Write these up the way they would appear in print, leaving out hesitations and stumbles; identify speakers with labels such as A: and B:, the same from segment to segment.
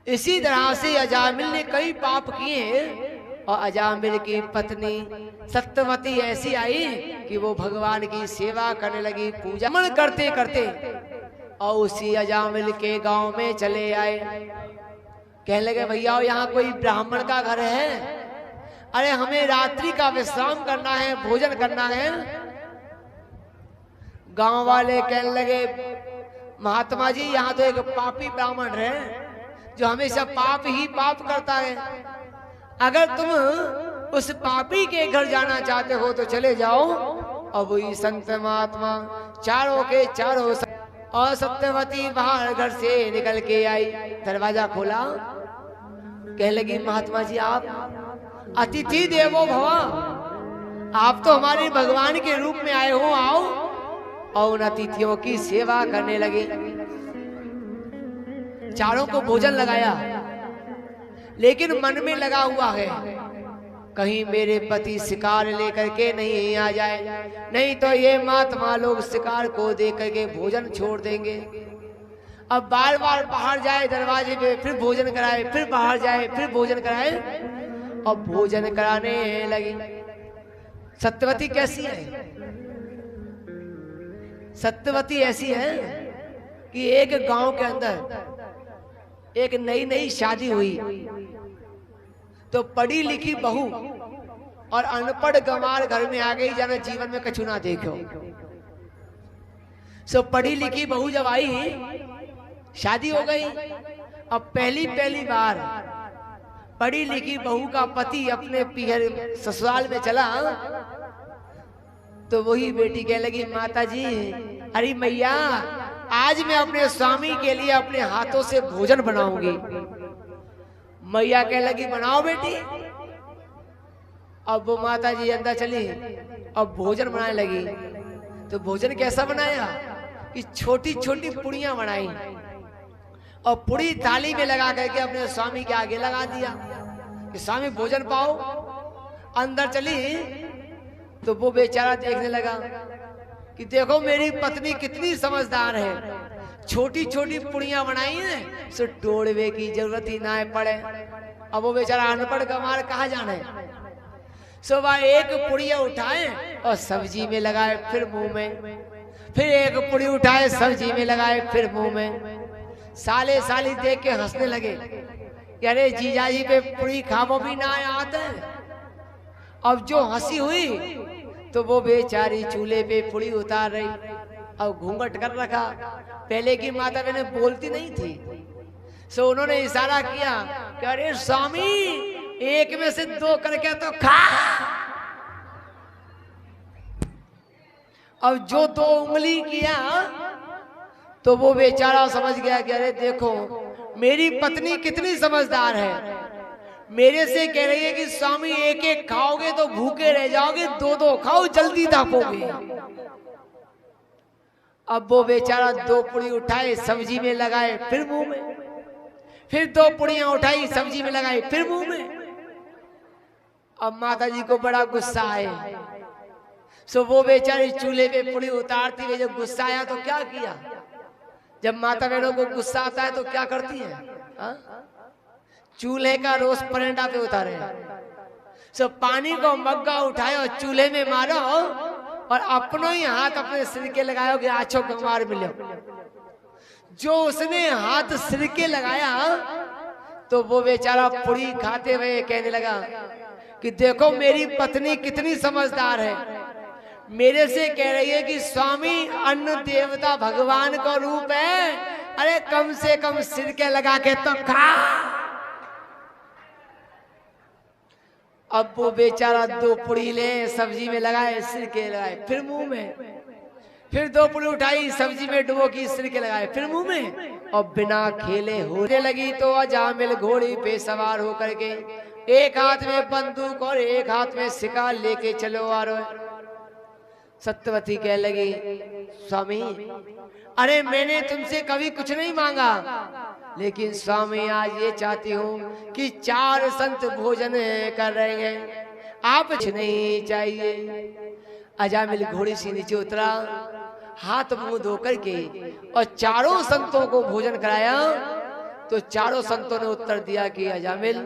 A: इसी तरह से अजामिल ने कई पाप किए और अजामिल की पत्नी सत्यवती ऐसी आई कि वो भगवान की सेवा करने लगी, पूजा करते करते, और उसी अजामिल के गांव में चले आए। कहने लगे भैया यहाँ कोई ब्राह्मण का घर है, अरे हमें रात्रि का विश्राम करना है, भोजन करना है। गांव वाले कहने लगे महात्मा जी यहाँ तो एक पापी ब्राह्मण है जो हमेशा पाप ही पाप करता है, अगर तुम उस पापी के घर जाना चाहते हो तो चले जाओ। और वही संत महात्मा चारों के चारों और सत्यवती बाहर घर से निकल के आई, दरवाजा खोला, कहने लगी महात्मा जी आप अतिथि देवो भव, आप तो हमारे भगवान के रूप में आए हो, आओ। और उन अतिथियों की सेवा करने लगे, चारों को भोजन लगाया, लेकिन मन में लगा हुआ है कहीं मेरे पति शिकार लेकर के नहीं आ जाए, नहीं तो ये महात्मा लोग शिकार को देख करके भोजन छोड़ देंगे। अब बार बार बाहर जाए दरवाजे पे, फिर भोजन कराए, फिर बाहर जाए, फिर भोजन कराए, और भोजन कराने लगी। सत्यवती कैसी है? सत्यवती ऐसी है कि एक गांव के अंदर एक नई नई शादी हुई, तो पढ़ी लिखी बहू और अनपढ़ गंवार घर में आ गई, जाना जीवन में कछु ना देखो। सो पढ़ी लिखी बहू जब आई, शादी हो गई, अब पहली बार पढ़ी लिखी बहू का पति अपने पीहर ससुराल में चला, तो वही बेटी कह लगी माता जी अरे मैया आज मैं अपने स्वामी के लिए अपने हाथों से भोजन बनाऊंगी। मैया कह लगी बनाओ बेटी। अब वो माता जी अंदर चली, अब भोजन बनाने लगी। तो भोजन कैसा बनाया कि छोटी छोटी पुड़ियां बनाई और पुड़ी थाली में लगा करके अपने स्वामी के आगे लगा दिया कि स्वामी भोजन पाओ। अंदर चली तो वो बेचारा देखने लगा कि देखो मेरी पत्नी कितनी समझदार है, छोटी छोटी पुड़ियां बनाई हैं, सो टोड़वे की जरूरत ही ना पड़े। अब वो बेचारा अनपढ़ गंवार कहाँ जाने, सो वह एक पुड़िया उठाए और सब्जी में लगाए, फिर मुंह में, फिर एक पुड़ी उठाए सब्जी में लगाए, फिर मुंह में। साले साली देख के हंसने लगे कि अरे जीजाजी पे पुड़ी खाबो भी ना आते। अब जो हंसी हुई तो वो बेचारी चूल्हे पे पुड़ी उतार रही और घूंघट कर रखा। पहले की माता बहने बोलती नहीं थी, सो उन्होंने इशारा किया कि अरे स्वामी एक में से दो करके तो खा। अब जो दो उंगली किया तो वो बेचारा समझ गया कि अरे देखो मेरी पत्नी कितनी समझदार है, मेरे से कह रही है कि स्वामी एक एक खाओगे तो भूखे रह जाओगे, दो दो खाओ जल्दी दापोगे। अब वो बेचारा दो पुड़ी उठाए सब्जी में लगाए, फिर मुंह में, फिर दो पुड़ियां उठाई सब्जी में लगाई, फिर मुंह में। अब माता जी को बड़ा गुस्सा आए, सो वो बेचारी चूल्हे पे पुड़ी उतारती हुई जब गुस्सा आया तो क्या किया, जब माता बहनों को गुस्सा आता है तो क्या करती है, चूल्हे का रोज परेंडा पे उतारे, सो पानी को मग्गा उठाए और चूल्हे में मारो और अपनों ही हाथ अपने सिर के लगाओ कि आछो गंवार मिलो। जो उसने हाथ सिर के लगाया तो वो बेचारा पुड़ी खाते हुए कहने लगा कि देखो मेरी पत्नी कितनी समझदार है, मेरे से कह रही है कि स्वामी अन्न देवता भगवान का रूप है, अरे कम से कम सिर के लगा के तो खा। अब वो बेचारा दो पुड़ी ले सब्जी में लगाए, सिर के लगाए, फिर मुंह में, फिर दो पुड़ी उठाई सब्जी में डुबो की, सिर के लगाए, फिर मुंह में, और बिना खेले होने लगी। तो अजामिल घोड़ी पे सवार होकर के एक हाथ में बंदूक और एक हाथ में शिकार लेके चलो आ रहे। सत्यवती कह लगी स्वामी अरे मैंने तुमसे कभी कुछ नहीं मांगा, लेकिन स्वामी आज ये चाहती हूँ कि चार संत भोजन कर रहे हैं, आप कुछ नहीं चाहिए। अजामिल घोड़ी से नीचे उतरा, हाथ मुंह धो करके और चारों संतों को भोजन कराया। तो चारों संतों ने उत्तर दिया कि अजामिल,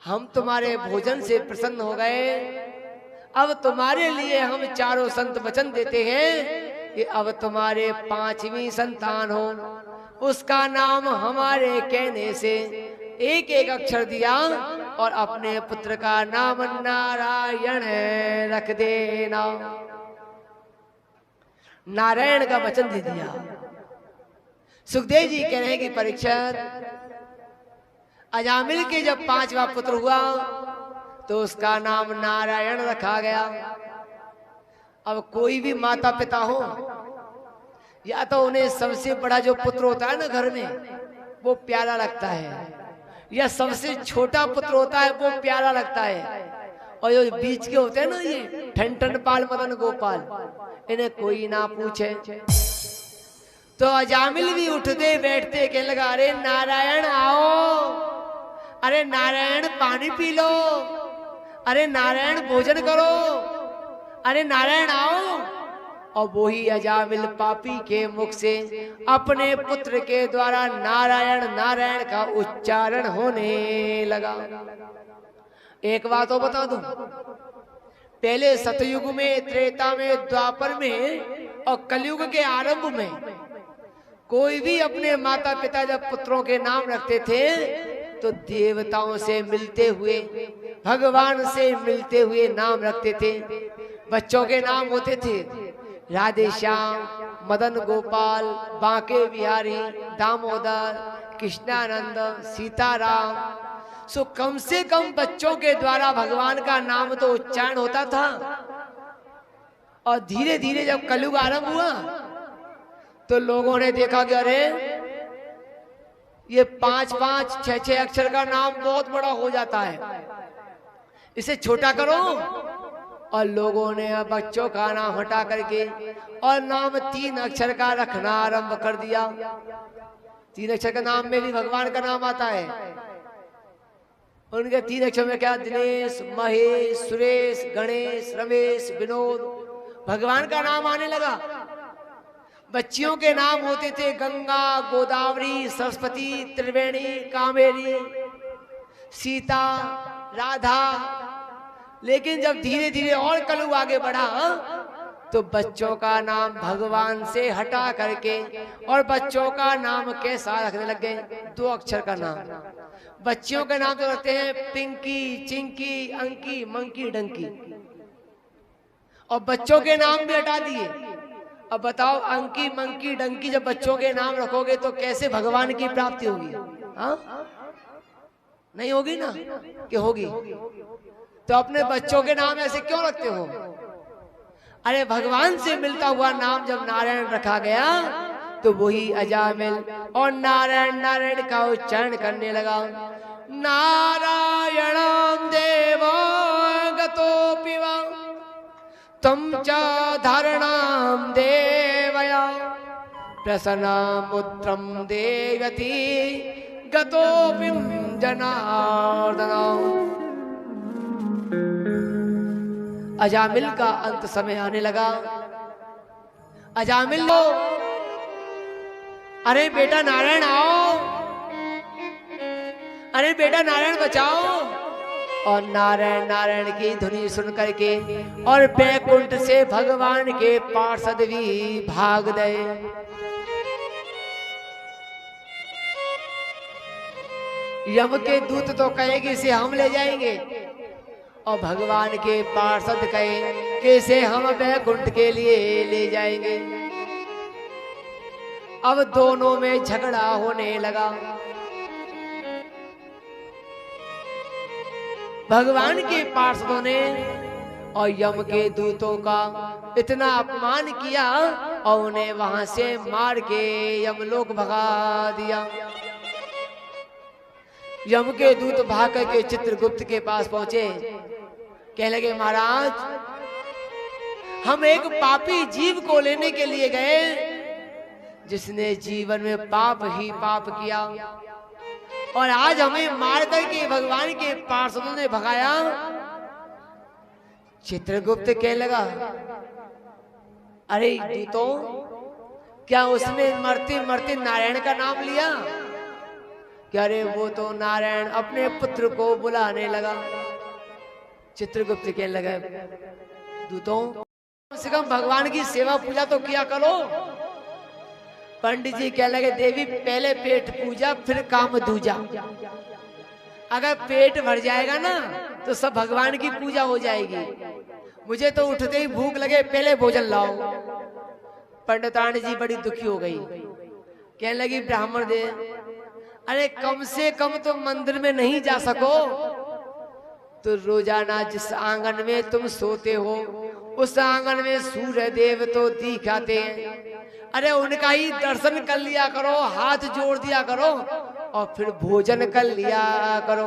A: हम तुम्हारे भोजन से प्रसन्न हो गए, अब तुम्हारे लिए हम चारों संत वचन देते हैं कि अब तुम्हारे 5वीं संतान हो, उसका नाम हमारे कहने से एक एक अक्षर दिया और अपने पुत्र का नाम नारायण रख देना। नारायण का वचन दे दिया। सुखदेव जी कह रहे हैं कि परीक्षित, अजामिल के जब 5वां पुत्र हुआ तो उसका नाम नारायण रखा गया। अब कोई भी माता पिता हो, या तो उन्हें सबसे बड़ा जो पुत्र होता है ना घर में वो प्यारा लगता है, या सबसे छोटा पुत्र होता है वो प्यारा लगता है, और जो बीच के होते हैं ना ये ठन पाल मदन गोपाल, इन्हें कोई ना पूछे। तो अजामिल भी उठते बैठते कहने लगा, अरे नारायण आओ, अरे नारायण पानी पी लो, अरे नारायण भोजन करो, अरे नारायण आओ। और वही अजामिल पापी के मुख से अपने पुत्र के द्वारा नारायण नारायण का उच्चारण होने लगा। एक बात तो बता दूं, पहले सतयुग में, त्रेता में, द्वापर में और कलयुग के आरंभ में कोई भी अपने माता पिता जब पुत्रों के नाम रखते थे तो देवताओं से मिलते हुए, भगवान से मिलते हुए नाम रखते थे। बच्चों के नाम होते थे राधे श्याम, मदन गोपाल, बांके बिहारी, दामोदर, कृष्णानंद, सीताराम। सो कम से कम बच्चों के द्वारा भगवान का नाम तो उच्चारण होता था। और धीरे धीरे जब कलयुग आरंभ हुआ तो लोगों ने देखा कि अरे ये 5-5, 6-6 अक्षर का नाम बहुत बड़ा हो जाता है, इसे छोटा करो। और लोगों ने बच्चों का नाम हटा करके और नाम 3 अक्षर का रखना आरंभ कर दिया। 3 अक्षर का नाम में भी भगवान का नाम आता है। उनके 3 अक्षर में क्या, दिनेश, महेश, सुरेश, गणेश, रमेश, विनोद, भगवान का नाम आने लगा। बच्चियों के नाम होते थे गंगा, गोदावरी, सरस्वती, त्रिवेणी, कामेरी, सीता, राधा। लेकिन जब धीरे धीरे और कलयुग आगे बढ़ा तो बच्चों का नाम भगवान से हटा करके और बच्चों का नाम कैसा रखने लग गए, 2 अक्षर का नाम। बच्चियों के नाम तो रखते हैं पिंकी, चिंकी, अंकी, मंकी, डंकी, और बच्चों के नाम भी हटा दिए। अब बताओ, अंकी, मंकी, डंकी जब बच्चों के नाम रखोगे तो कैसे भगवान की प्राप्ति होगी? हाँ, नहीं होगी ना, कि होगी? तो अपने बच्चों के नाम ऐसे क्यों रखते हो? अरे भगवान से मिलता हुआ नाम जब नारायण रखा गया तो वही अजामिल और नारायण नारायण का उच्चारण करने लगा। नारायणं देवो गतोऽपि वा तम च धारणां देवया प्रसन्नमुद्रं देवति गतोऽपि जनार्दन। अजामिल का अंत समय आने लगा। अजामिल लो, अरे बेटा नारायण आओ, अरे बेटा नारायण बचाओ। और नारायण नारायण की ध्वनि सुन करके और बैकुंठ से भगवान के पार्षद भी भाग गए। यम के दूत तो कहेगी इसे हम ले जाएंगे, और भगवान के पार्षद कहे कि इसे हम बैकुंठ के लिए ले जाएंगे। अब दोनों में झगड़ा होने लगा। भगवान के पार्षदों ने और यम के दूतों का इतना अपमान किया और उन्हें वहां से मार के यमलोक भगा दिया। यम के दूत भाग के चित्रगुप्त के पास पहुंचे, कहने लगे महाराज, हम एक पापी जीव को लेने के लिए गए जिसने जीवन में पाप ही पाप किया, और आज हमें मार करके भगवान के पार्षदों ने भगाया। चित्रगुप्त कहने लगा, अरे दूतों, क्या उसने मरते मरते नारायण का नाम लिया? क्या अरे वो तो नारायण अपने पुत्र को बुलाने लगा। चित्रगुप्त कहने लगा, दूतों कम से कम भगवान की सेवा पूजा तो किया करो। पंडित जी कहने लगे, देवी पहले पेट पूजा फिर काम दूजा। अगर पेट भर जाएगा ना तो सब भगवान की पूजा हो जाएगी। मुझे तो उठते ही भूख लगे, पहले भोजन लाओ। पंडितानी जी बड़ी दुखी हो गई, कहने लगी, ब्राह्मण दे, अरे कम से कम तो मंदिर में नहीं जा सको तो रोजाना जिस आंगन में तुम सोते हो उस आंगन में सूर्य देव तो दिखाते हैं। अरे उनका ही दर्शन कर लिया करो, हाथ जोड़ दिया करो और फिर भोजन कर लिया करो।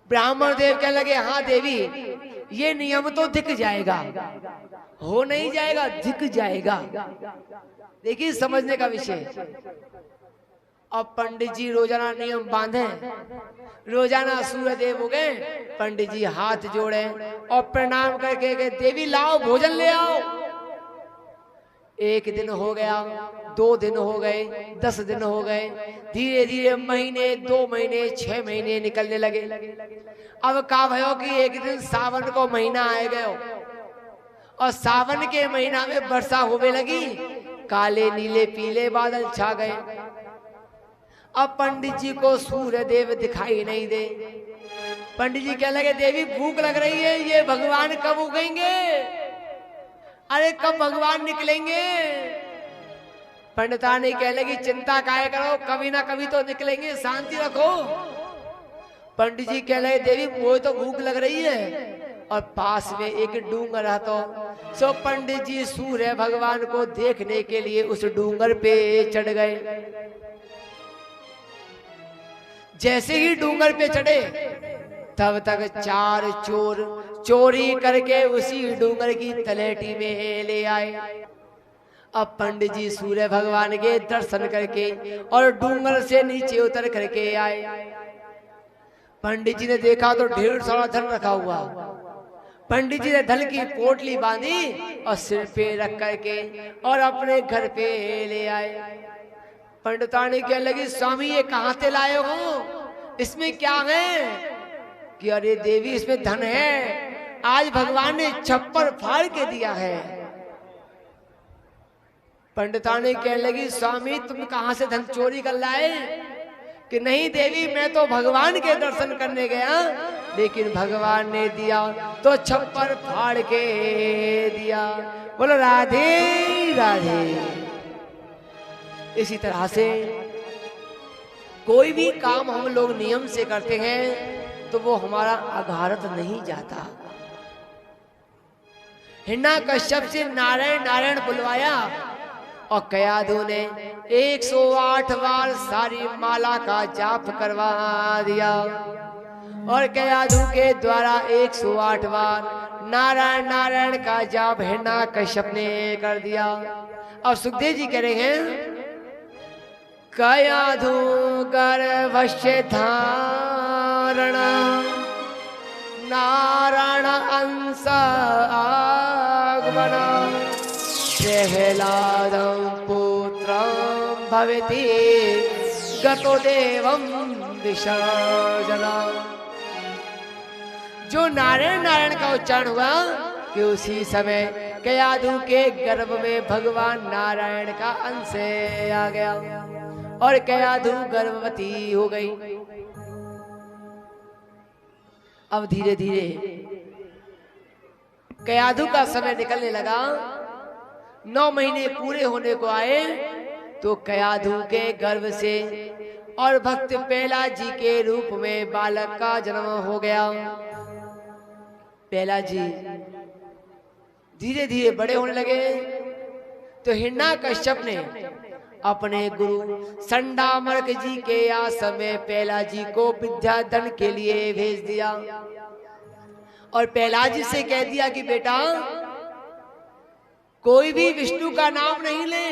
A: ब्राह्मण देव कहने लगे, हाँ देवी ये नियम तो दिख जाएगा, हो नहीं जाएगा, दिख जाएगा। देखिए समझने का विषय। अब पंडित जी रोजाना नियम बांधे, रोजाना सूर्य देव हो गए। पंडित जी हाथ जोड़े और प्रणाम करके गए, देवी लाओ भोजन ले आओ। 1 दिन हो गया, 2 दिन हो गए, 10 दिन हो गए, धीरे धीरे महीने, 2 महीने, 6 महीने निकलने लगे। अब का भयो कि एक दिन सावन को महीना आए गयो और सावन के महीना में वर्षा होने लगी, काले नीले पीले बादल छा गए। अब पंडित जी को सूर्य देव दिखाई नहीं दे। पंडित जी कहने लगे, देवी भूख लग रही है, ये भगवान कब उगेंगे? अरे कब भगवान निकलेंगे? पंडितानी कहने लगी, चिंता काहे करो, कभी ना कभी तो निकलेंगे, शांति रखो। पंडित जी कहने लगे, देवी मुझे तो भूख लग रही है और पास में एक डूंगर रहा तो सो पंडित जी सूर्य भगवान को देखने के लिए उस डूंगर पे चढ़ गए। जैसे ही डूंगर पे चढ़े तब तक 4 चोर चोरी करके उसी डूंगर की तलेटी में ले आए। अब पंडित जी सूर्य भगवान के दर्शन करके और डूंगर से नीचे उतर करके आए। पंडित जी ने देखा तो ढेर सारा धन रखा हुआ। पंडित जी ने धन की पोटली बांधी और सिर पे रख करके और अपने घर पे ले आए। पंडितानी कहने लगी, स्वामी ये कहाँ से लाए हो, इसमें क्या है? कि अरे देवी इसमें धन है, आज भगवान ने छप्पर फाड़ के दिया है। पंडितानी कहने लगी, स्वामी तुम कहाँ से धन चोरी कर लाए? कि नहीं देवी मैं तो भगवान के दर्शन करने गया, लेकिन भगवान ने दिया तो छप्पर फाड़ के दिया। बोलो राधे राधे। इसी तरह से कोई भी काम हम लोग नियम से करते हैं तो वो हमारा अघारत नहीं जाता। हिरण्यकश्यप से नारायण नारायण बुलवाया और कयाधु ने 108 बार सारी माला का जाप करवा दिया और कयाधु के द्वारा 108 बार नारायण नारायण का जाप हिरण्यकश्यप ने कर दिया। अब सुखदेव जी कह रहे हैं, कयाधु गर्भस्य धारण नारायण अंश आगमन प्रह्लादं पुत्रं भवति गतो देवं विसर्जना। जो नारायण नारायण का उच्चारण हुआ कि उसी समय कयाधु के गर्भ में भगवान नारायण का अंश आ गया और कयाधु गर्भवती हो गई। अब धीरे धीरे कयाधु का समय निकलने लगा। 9 महीने पूरे होने को आए तो कयाधु के गर्भ से और भक्त पहला जी के रूप में बालक का जन्म हो गया। पहला जी धीरे धीरे बड़े होने लगे तो हिरण्यकश्यप ने अपने गुरु संडामर्क जी के आश्रम में पहला जी को विद्यादान के लिए भेज दिया और पहला जी से कह दिया कि बेटा कोई भी विष्णु का नाम नहीं ले,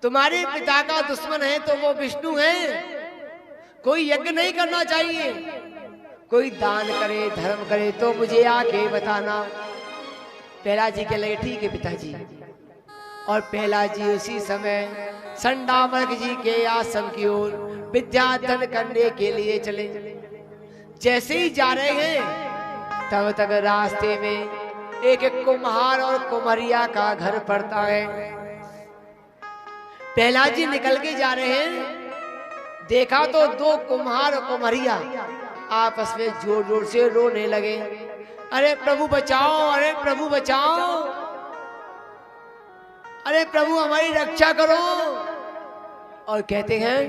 A: तुम्हारे पिता का दुश्मन है तो वो विष्णु है। कोई यज्ञ नहीं करना चाहिए, कोई दान करे धर्म करे तो मुझे आके बताना। पहला जी कह लगे ठीक है पिताजी। और पहला जी उसी समय संडामर्क जी के आश्रम की ओर विद्याधन करने के लिए चले। जैसे ही जा रहे हैं तब तक रास्ते में एक कुम्हार और कुम्हरिया का घर पड़ता है। पहला जी निकल के जा रहे हैं, देखा तो दो कुम्हार और कुम्हरिया आपस में जोर जोर से रोने लगे, अरे प्रभु बचाओ, अरे प्रभु बचाओ, अरे प्रभु हमारी रक्षा करो। और कहते हैं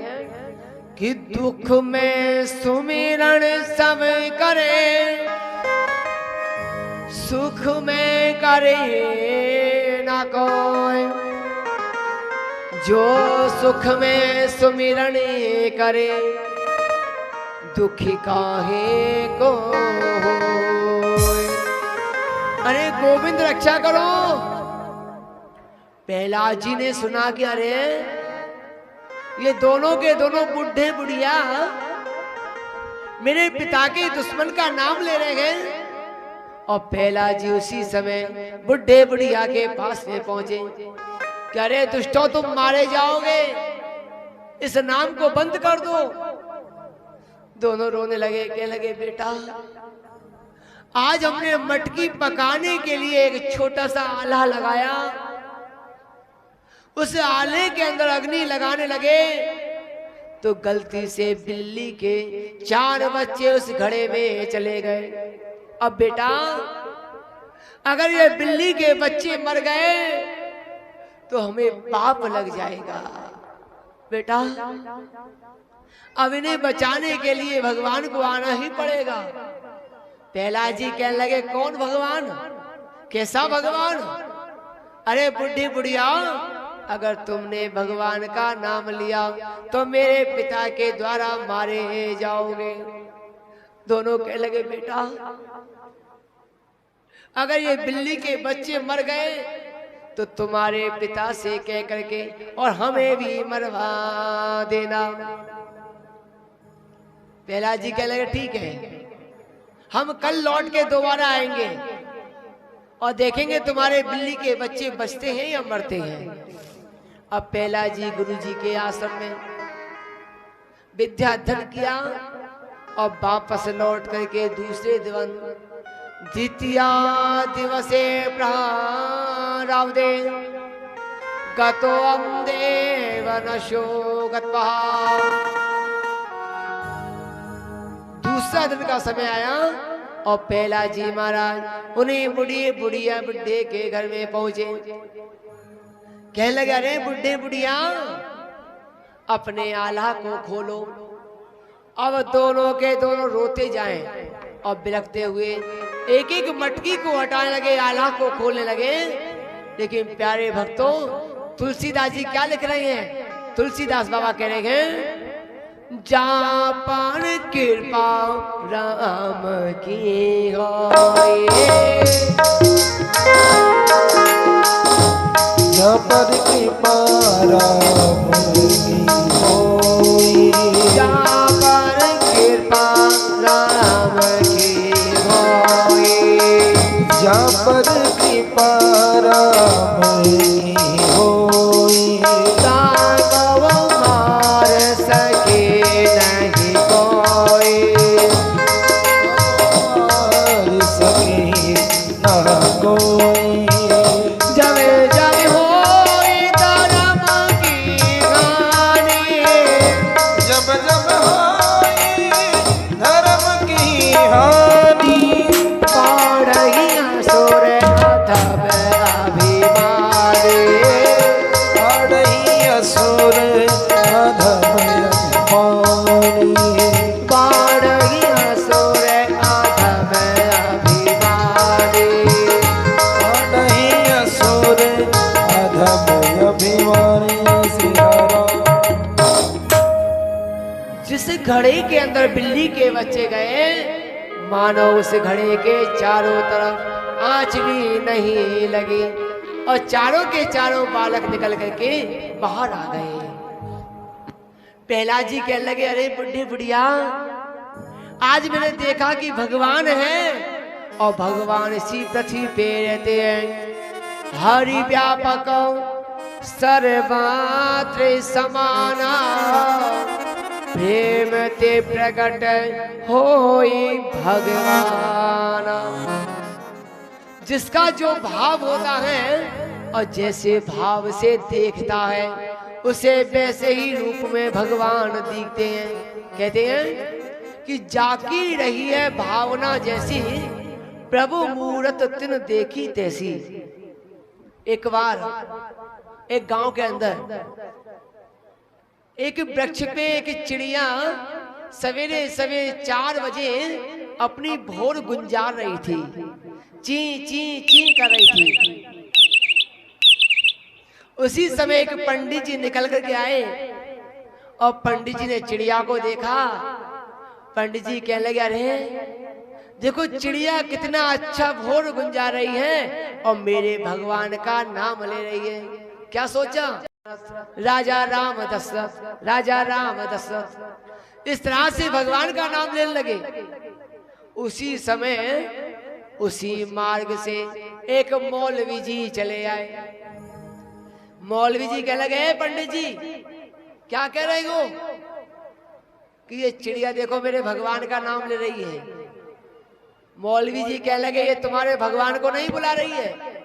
A: कि दुख में सुमिरन सब करे, सुख में करे ना कोई, जो सुख में सुमिरन करे दुखी काहे को होए। अरे गोविंद रक्षा करो। प्रहलाद जी ने सुना कि अरे ये दोनों के दोनों बुढ़े बुढ़िया मेरे पिता के दुश्मन का नाम ले रहे हैं। और प्रहलाद जी उसी समय बुढ़े बुढ़िया के पास में पहुंचे कि अरे दुष्टों तुम मारे जाओगे, इस नाम को बंद कर दो। दोनों रोने लगे, कहने लगे बेटा आज हमने मटकी पकाने के लिए एक छोटा सा आला लगाया, उस आले के अंदर अग्नि लगाने लगे तो गलती से बिल्ली के 4 बच्चे उस घड़े में चले गए। अब बेटा अगर ये बिल्ली के बच्चे मर गए तो हमें पाप लग जाएगा। बेटा अब इन्हें बचाने के लिए भगवान को आना ही पड़ेगा। प्रहलाद जी कहने लगे कौन भगवान, कैसा भगवान? अरे बुढ़ी बुढ़िया अगर तुमने भगवान का नाम लिया तो मेरे पिता के द्वारा मारे जाओगे। दोनों कहने लगे बेटा अगर ये बिल्ली के बच्चे मर गए तो तुम्हारे पिता से कह करके और हमें भी मरवा देना। प्रहलाद जी कहने लगे ठीक है, हम कल लौट के दोबारा आएंगे और देखेंगे तुम्हारे बिल्ली के बच्चे बचते हैं या मरते हैं। अब प्रहलाद जी गुरु जी के आश्रम में विद्याधन किया और वापस लौट करके दूसरे दिन द्वितीय दिवसे प्रारब्धे गतोऽहं देवनशो गत्वा। दूसरा दिन का समय आया और प्रहलाद जी महाराज उन्हें बुढ़िया बुढ़े के घर में पहुंचे। कहने लगे अरे बुढ़े बुढ़िया अपने आला को खोलो। अब दोनों के दोनों रोते जाएं और बिलखते हुए एक एक मटकी को हटाने लगे, आला को खोलने लगे। लेकिन प्यारे भक्तों तुलसीदास जी क्या लिख रहे हैं? तुलसीदास बाबा कह रहे हैं जहाँ पर कृपा राम की होए,
B: जहाँ पर कृपा राम की होए,
A: जहाँ पर कृपा राम की होए,
B: जहाँ पर कृपा राम की होए,
A: ताको मार सके नहीं कोई,
B: मार सके ना कोई।
A: जब जब होई धर्म की हानि,
B: जब जब होई धर्म की हानि,
A: पड़ही असुर अधम अभिमानी,
B: पड़ही असुर अधम अभिमानी,
A: पड़ही असुर अधम अभिमानी।
B: पड़ही असुर अधम अभिमानी। श्री राम।
A: जिस घड़े के अंदर बिल्ली के बच्चे गए मानो उस घड़े के चारों तरफ आंच भी नहीं लगी और चारों के चारों बालक निकल करके बाहर आ गए। प्रहलाद जी कहने लगे अरे बुढ़ी बुढ़िया आज मैंने देखा कि भगवान है और भगवान इसी पृथ्वी पे रहते हैं। हरि व्यापक सर्वत्र समाना प्रेम ते प्रकट होई भगवान। जिसका जो भाव होता है और जैसे भाव से देखता है उसे वैसे ही रूप में भगवान दिखते हैं। कहते हैं कि जाकी रही है भावना जैसी, प्रभु मूरत तिन देखी तैसी। एक बार एक गांव के अंदर एक वृक्ष पे एक चिड़िया सवेरे सवेरे 4 बजे अपनी भोर गुंजार रही थी, ची ची ची कर रही थी। उसी समय एक पंडित जी निकल करके आए और पंडित जी ने चिड़िया को देखा। पंडित जी कहने लगे, अरे देखो चिड़िया कितना अच्छा भोर गुंजा रही है और मेरे भगवान का नाम ले रही है। क्या सोचा? राजा राम दशरथ, राजा राम दशरथ, इस तरह से भगवान का नाम लेने लगे। उसी समय उसी मार्ग से एक मौलवी जी चले आए। मौलवी जी कहने लगे, पंडित जी क्या कह रहे हो कि ये चिड़िया देखो मेरे भगवान का नाम ले रही है। मौलवी जी कहने लगे, ये तुम्हारे भगवान को नहीं बुला रही है,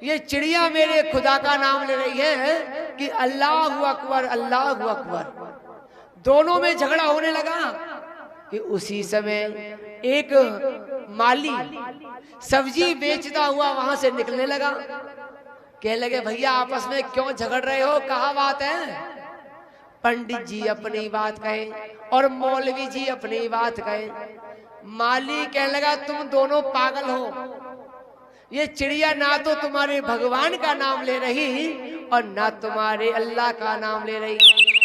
A: ये चिड़िया मेरे खुदा का नाम ले रही है कि अल्लाहु अकबर, अल्लाहु अकबर। दोनों में झगड़ा होने लगा कि उसी समय एक माली सब्जी बेचता हुआ वहां से निकलने लगा। कहने लगे, भैया आपस में क्यों झगड़ रहे हो, कहाँ बात है? पंडित जी अपनी बात कहे और मौलवी जी अपनी बात कहे। माली कहने लगा, तुम दोनों पागल हो, ये चिड़िया ना तो तुम्हारे भगवान का नाम ले रही और ना तुम्हारे अल्लाह का नाम ले रही,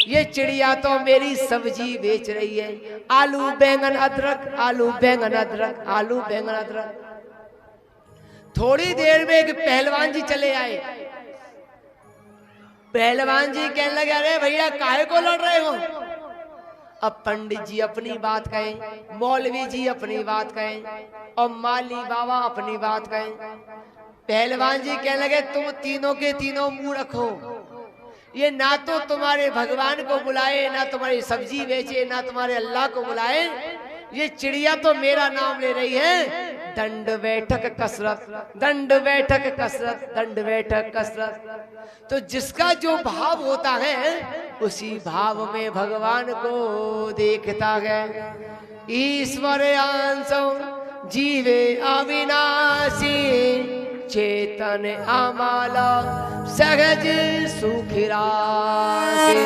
A: ये चिड़िया तो मेरी सब्जी बेच रही है, आलू बैंगन अदरक, आलू बैंगन अदरक, आलू बैंगन अदरक। थोड़ी देर में एक पहलवान जी चले आए। पहलवान जी कहने लगे, अरे भैया काहे को लड़ रहे हो? अब पंडित जी अपनी बात कहें, मौलवी जी अपनी बात कहें और माली बाबा अपनी बात कहें। पहलवान जी कहने लगे, तुम तीनों के तीनों मूर्ख हो, ये ना तो तुम्हारे भगवान को बुलाए, ना तुम्हारी सब्जी बेचे, ना तुम्हारे अल्लाह को बुलाए, ये चिड़िया तो मेरा नाम ले रही है। दंड बैठक कसरत, दंड बैठक कसरत, दंड बैठक कसरत। तो जिसका जो भाव होता है उसी भाव में भगवान को देखता है। ईश्वर अंशो जीवे अविनाशी, चेतन आमाला सहज सुखरासी।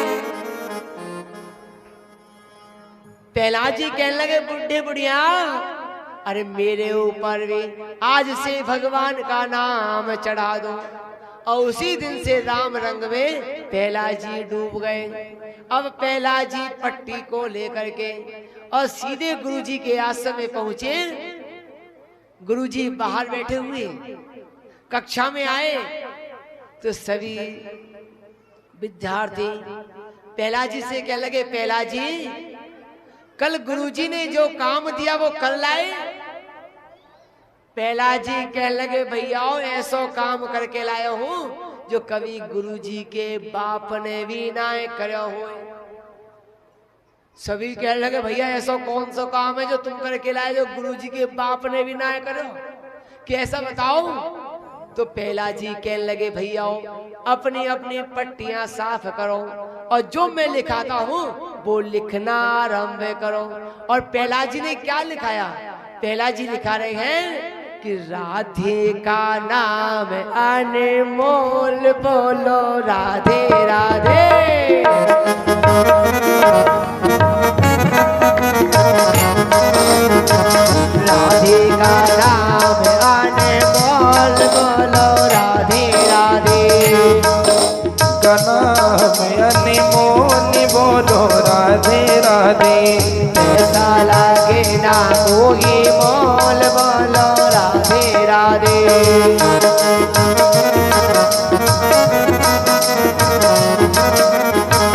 A: प्रहलाद जी कहने लगे, बुढ़े बुढ़िया अरे मेरे ऊपर भी आज से भगवान का नाम चढ़ा दो। और उसी दिन से राम रंग में प्रहलाद जी डूब गए। अब प्रहलाद जी पट्टी को लेकर के और सीधे गुरुजी के आश्रम में पहुंचे। गुरुजी बाहर बैठे हुए, कक्षा में आए तो सभी विद्यार्थी प्रहलाद जी से कहने लगे, प्रहलाद जी कल गुरुजी ने जो काम दिया वो कर लाए? प्रहलाद जी कहने लगे, भैया ऐसा काम करके लाया हूँ जो कभी गुरुजी के बाप ने भी ना करे हो। सभी कहने लगे, भैया ऐसा कौन सा काम है जो तुम करके लाए जो गुरुजी के बाप ने भी ना करे, कैसा बताओ? तो प्रहलाद जी कहने लगे, भैया अपनी अपनी पट्टियां साफ करो और जो मैं लिखाता हूँ वो लिखना आरंभ करो। और प्रहलाद जी ने क्या लिखाया? प्रहलाद जी लिखा रहे हैं कि राधे का नाम अनमोल, बोलो राधे राधे। राधे का नाम अनमोल, बोलो राधे राधे।
B: का नाम अनमोल, बोलो राधे राधे।
A: ऐसा लगे ना कोई मोल, बोलो राधे राधे।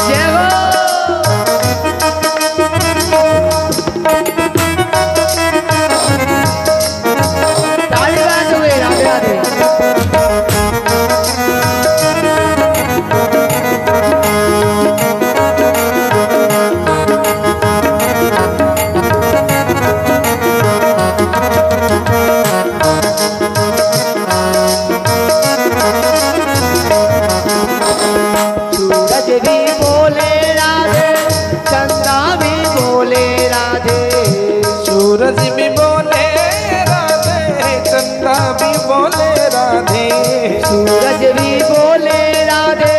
A: जय हो। ताली बजाते हुए राधे राधे। सूरज भी बोले राधे,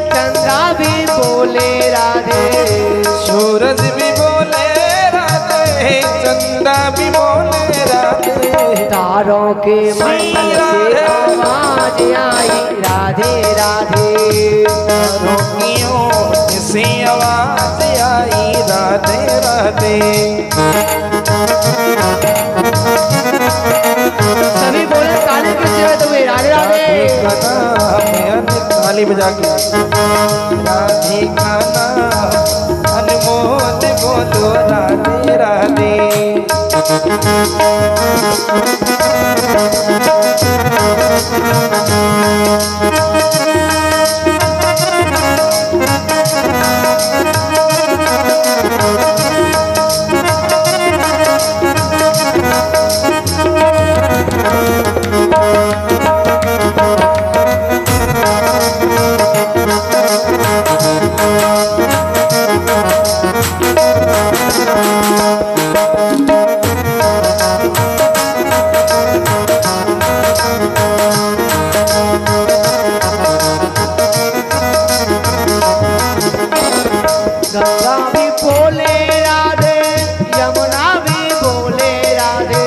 A: चंदा भी बोले राधे,
B: सूरज भी बोले राधे, चंदा भी बोले राधे,
A: तारों के मंडल से आवाज आई राधे राधे,
B: तारों की ओर से आवाज आई राधे राधे।
A: सभी बोले ताली के सिवा तो वे राधे राधे
B: का नाम ताली बजा के राधे का नाम अनमोल बोलो राधे राधे।
A: गंगा भी बोले राधे, यमुना भी बोले राधे,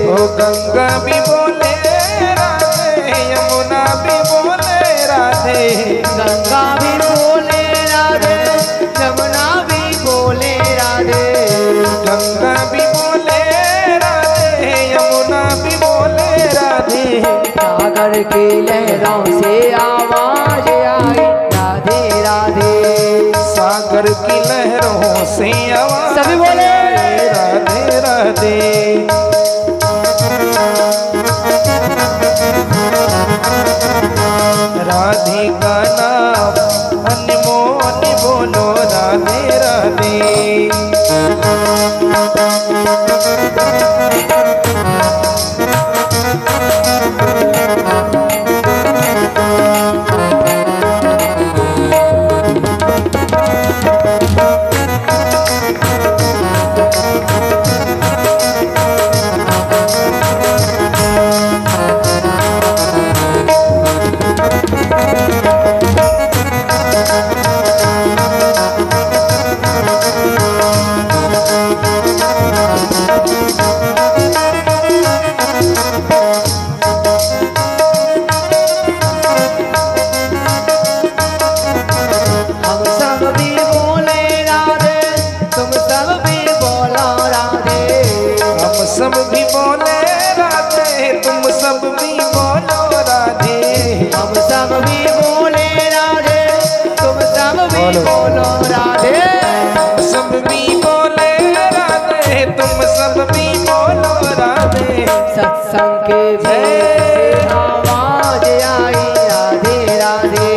B: ओ गंगा भी बोले राधे, यमुना भी बोले राधे,
A: गंगा भी बोले राधे, यमुना भी बोले राधे,
B: गंगा भी बोले राधे, यमुना भी बोले राधे,
A: सागर की लहरों से आवाज आई राधे राधे,
B: सागर की लहरों से आवाज
A: सभी बोले
B: राधे राधे। राधे का नाम अनमोल बोलो राधे राधे।
A: हम सब भी बोले राधे, तुम सब भी बोलो राधे,
B: हम सब भी बोले राधे, तुम सब भी बोलो राधे,
A: हम सब भी बोले राधे, तुम सब भी बोलो राधे,
B: सब भी बोले राधे, तुम सब भी बोलो राधे।
A: सत्संग के भेद से आवाज आई राधे राधे,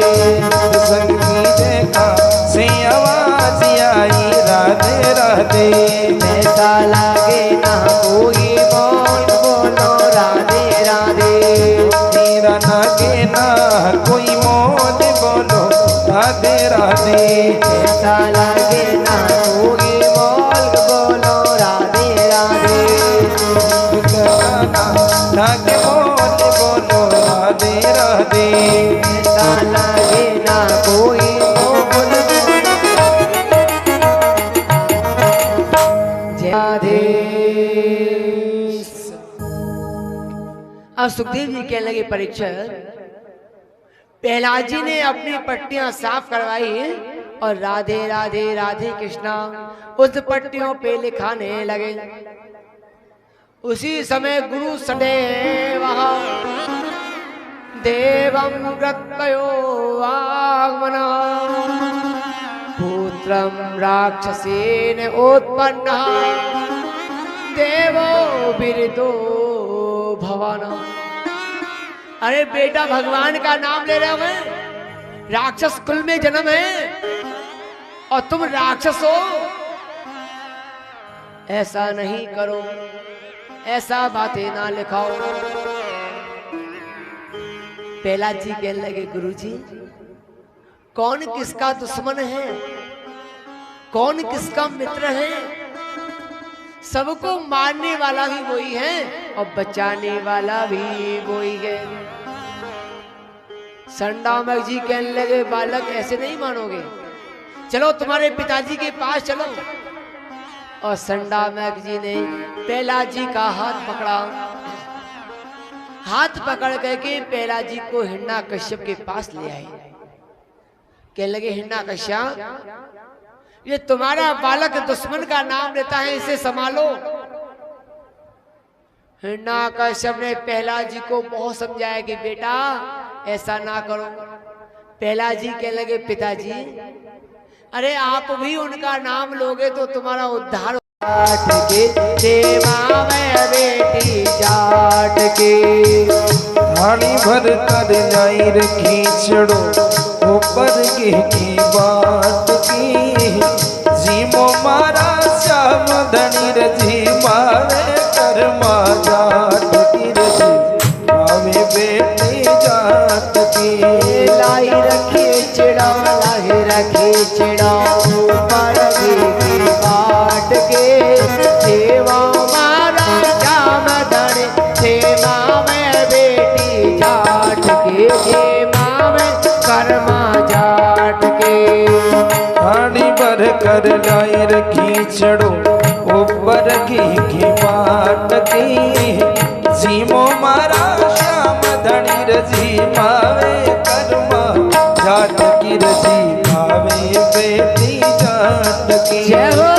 B: संगीत का से आवाज आई राधे राधे।
A: ऐसा लगे ना कोई बोल बोलो राधे राधे,
B: तेरा नागे ना कोई मोल बोलो राधे राधे।
A: ऐसा लगे ना कोई बोल बोलो राधे राधे,
B: नागे मोल बोलो राधे राधे।
A: ऐसा लगे ना कोई बोल राधे। अब सुखदेव जी कहने लगे परीक्षक, प्रहलाद जी ने अपनी पट्टियां साफ करवाई और राधे राधे राधे कृष्णा उस पट्टियों पे लिखाने लगे। उसी समय गुरु सदैव देवं प्रत्ययो आगमन पुत्रं राक्षसेन उत्पन्न देवो बिरदो भवन। अरे बेटा भगवान का नाम ले रहे हो, मैं राक्षस कुल में जन्म है और तुम राक्षस हो, ऐसा नहीं करो, ऐसा बातें ना लिखाओ। प्रहलाद जी कहने लगे गुरुजी, कौन किसका दुश्मन है, कौन किसका मित्र है, सबको मारने वाला भी वही है और बचाने वाला भी वही है। संडामक जी कहने लगे बालक ऐसे नहीं मानोगे, चलो तुम्हारे पिताजी के पास चलो। और संडामक जी ने प्रहलाद जी का हाथ पकड़ा, हाथ पकड़ करके प्रहलाद जी को हिरण्यकश्यप के पास ले आए। कहने लगे हिरण्यकश्यप ये तुम्हारा बालक दुश्मन का नाम लेता है, इसे संभालो। हिरण्यकश्यप ने प्रहलाद जी को बहुत समझाया कि बेटा ऐसा ना करो। प्रहलाद जी कहने लगे पिताजी अरे आप भी उनका नाम लोगे तो तुम्हारा उद्धार। जाट के देवा में बेटी जाट के
B: थाली भर कर लाई रखी छड़ो ऊपर की बात की। जीमो मारा श्याम धनी रजी मारे कर्मा जाट की रजी मावे बेटी जाट की।
A: लाई रखी चिड़ा लाई रखी चिड़ा ऊपर की बाट के देवा मारा श्याम धनी देवा में बेटी जाट के देवा में कर्मा जाट के।
B: थाली भर कर लाई रखी छड़ो ऊपर की बाट की। जीमो मारा श्याम धनी रजी मावे कर्मा जाट की रजी मावे बेटी जाट की।
A: जय हो।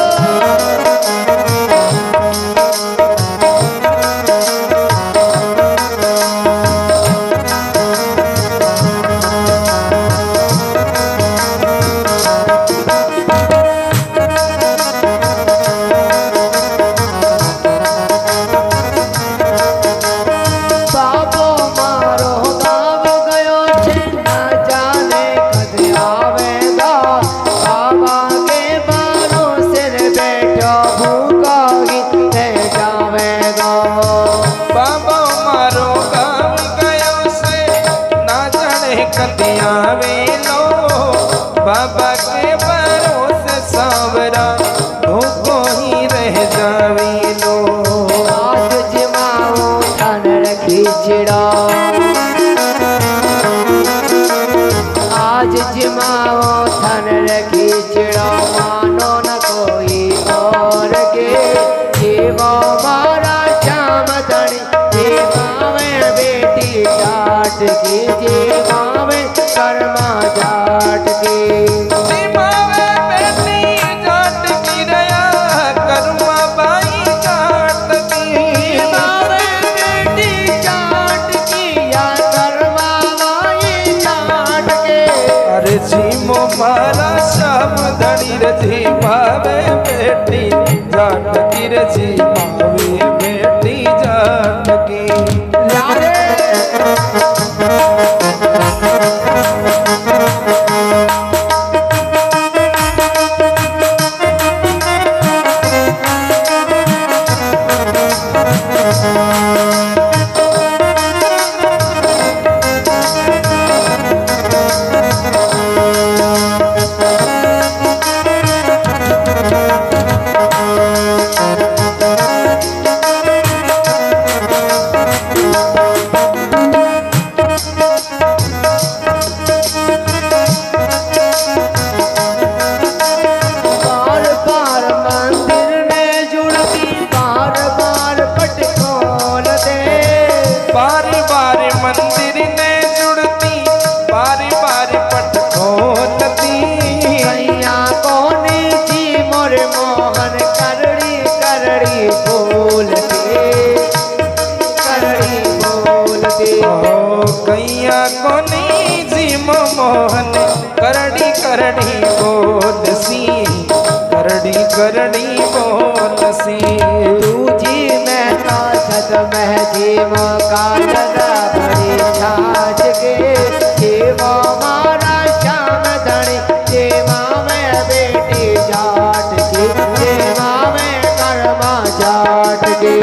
B: बाबा के भरोसे सावरा धोखो ही रह जावी लो।
A: आज जमाओ धन रखी चिड़ा आज जमाओ धन रखी चिड़ा मानो न कोई और के जीवो मारा श्याम धनी जीवा में बेटी जाट की जीवा में कर्मा जाट की।
B: जीमो मारा श्याम धनी रजी मावे बेटी जाट की रजी मावे बेटी जाट की। कैया कोनी जीम मोहन करड़ी करड़ी बोलसी करड़ी करड़ी बोलसी।
A: तुझी मैं का सत मह जीव का लगा बड़ी छाछ के जीवा मारा श्याम धनी जीवा में बेटी जाट की जीवा में कर्मा जाट की।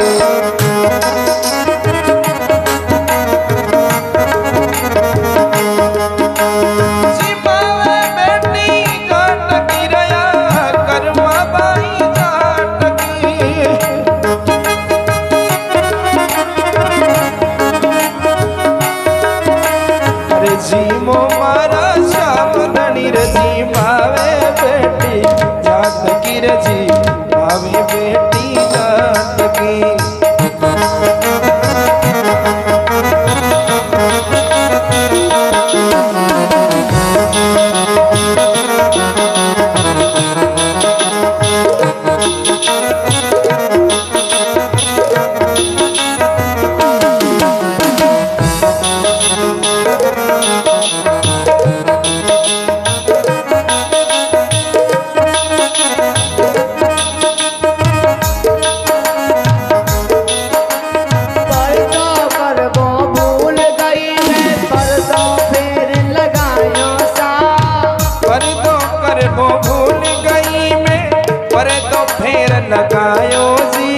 B: जी मो मारा श्याम धनी रजी मावे बेटी जानकी रजी मावे बेटी जानकी। लगायो जी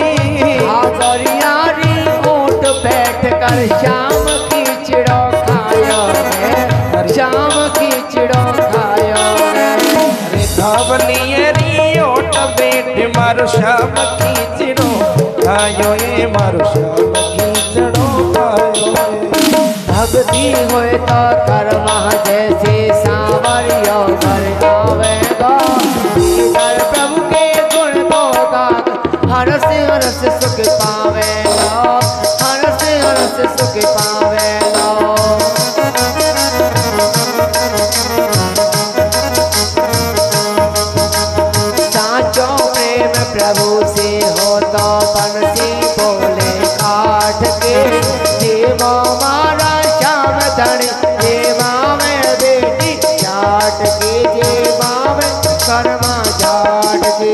A: ओट बैठ कर शाम की चिड़ो खायो है, शाम की चिड़ो खायो है।
B: धावलियरी ओट बैठ मारो शाम की चिड़ो खायो ये मारो शाम की चिड़ो खायो।
A: भक्ति होए तो कर्मा जैसे सावरियो घर आवेगा, प्रभु के गुण होगा हरस हरस सुख पावेगा, हरस हरस सुख पावेगा। साचो प्रेम प्रभु से हो तो बंसी बोले काट के, देवा मारा श्याम धनी देवा में बेटी जाट के, देवा में कर्मा जाट के।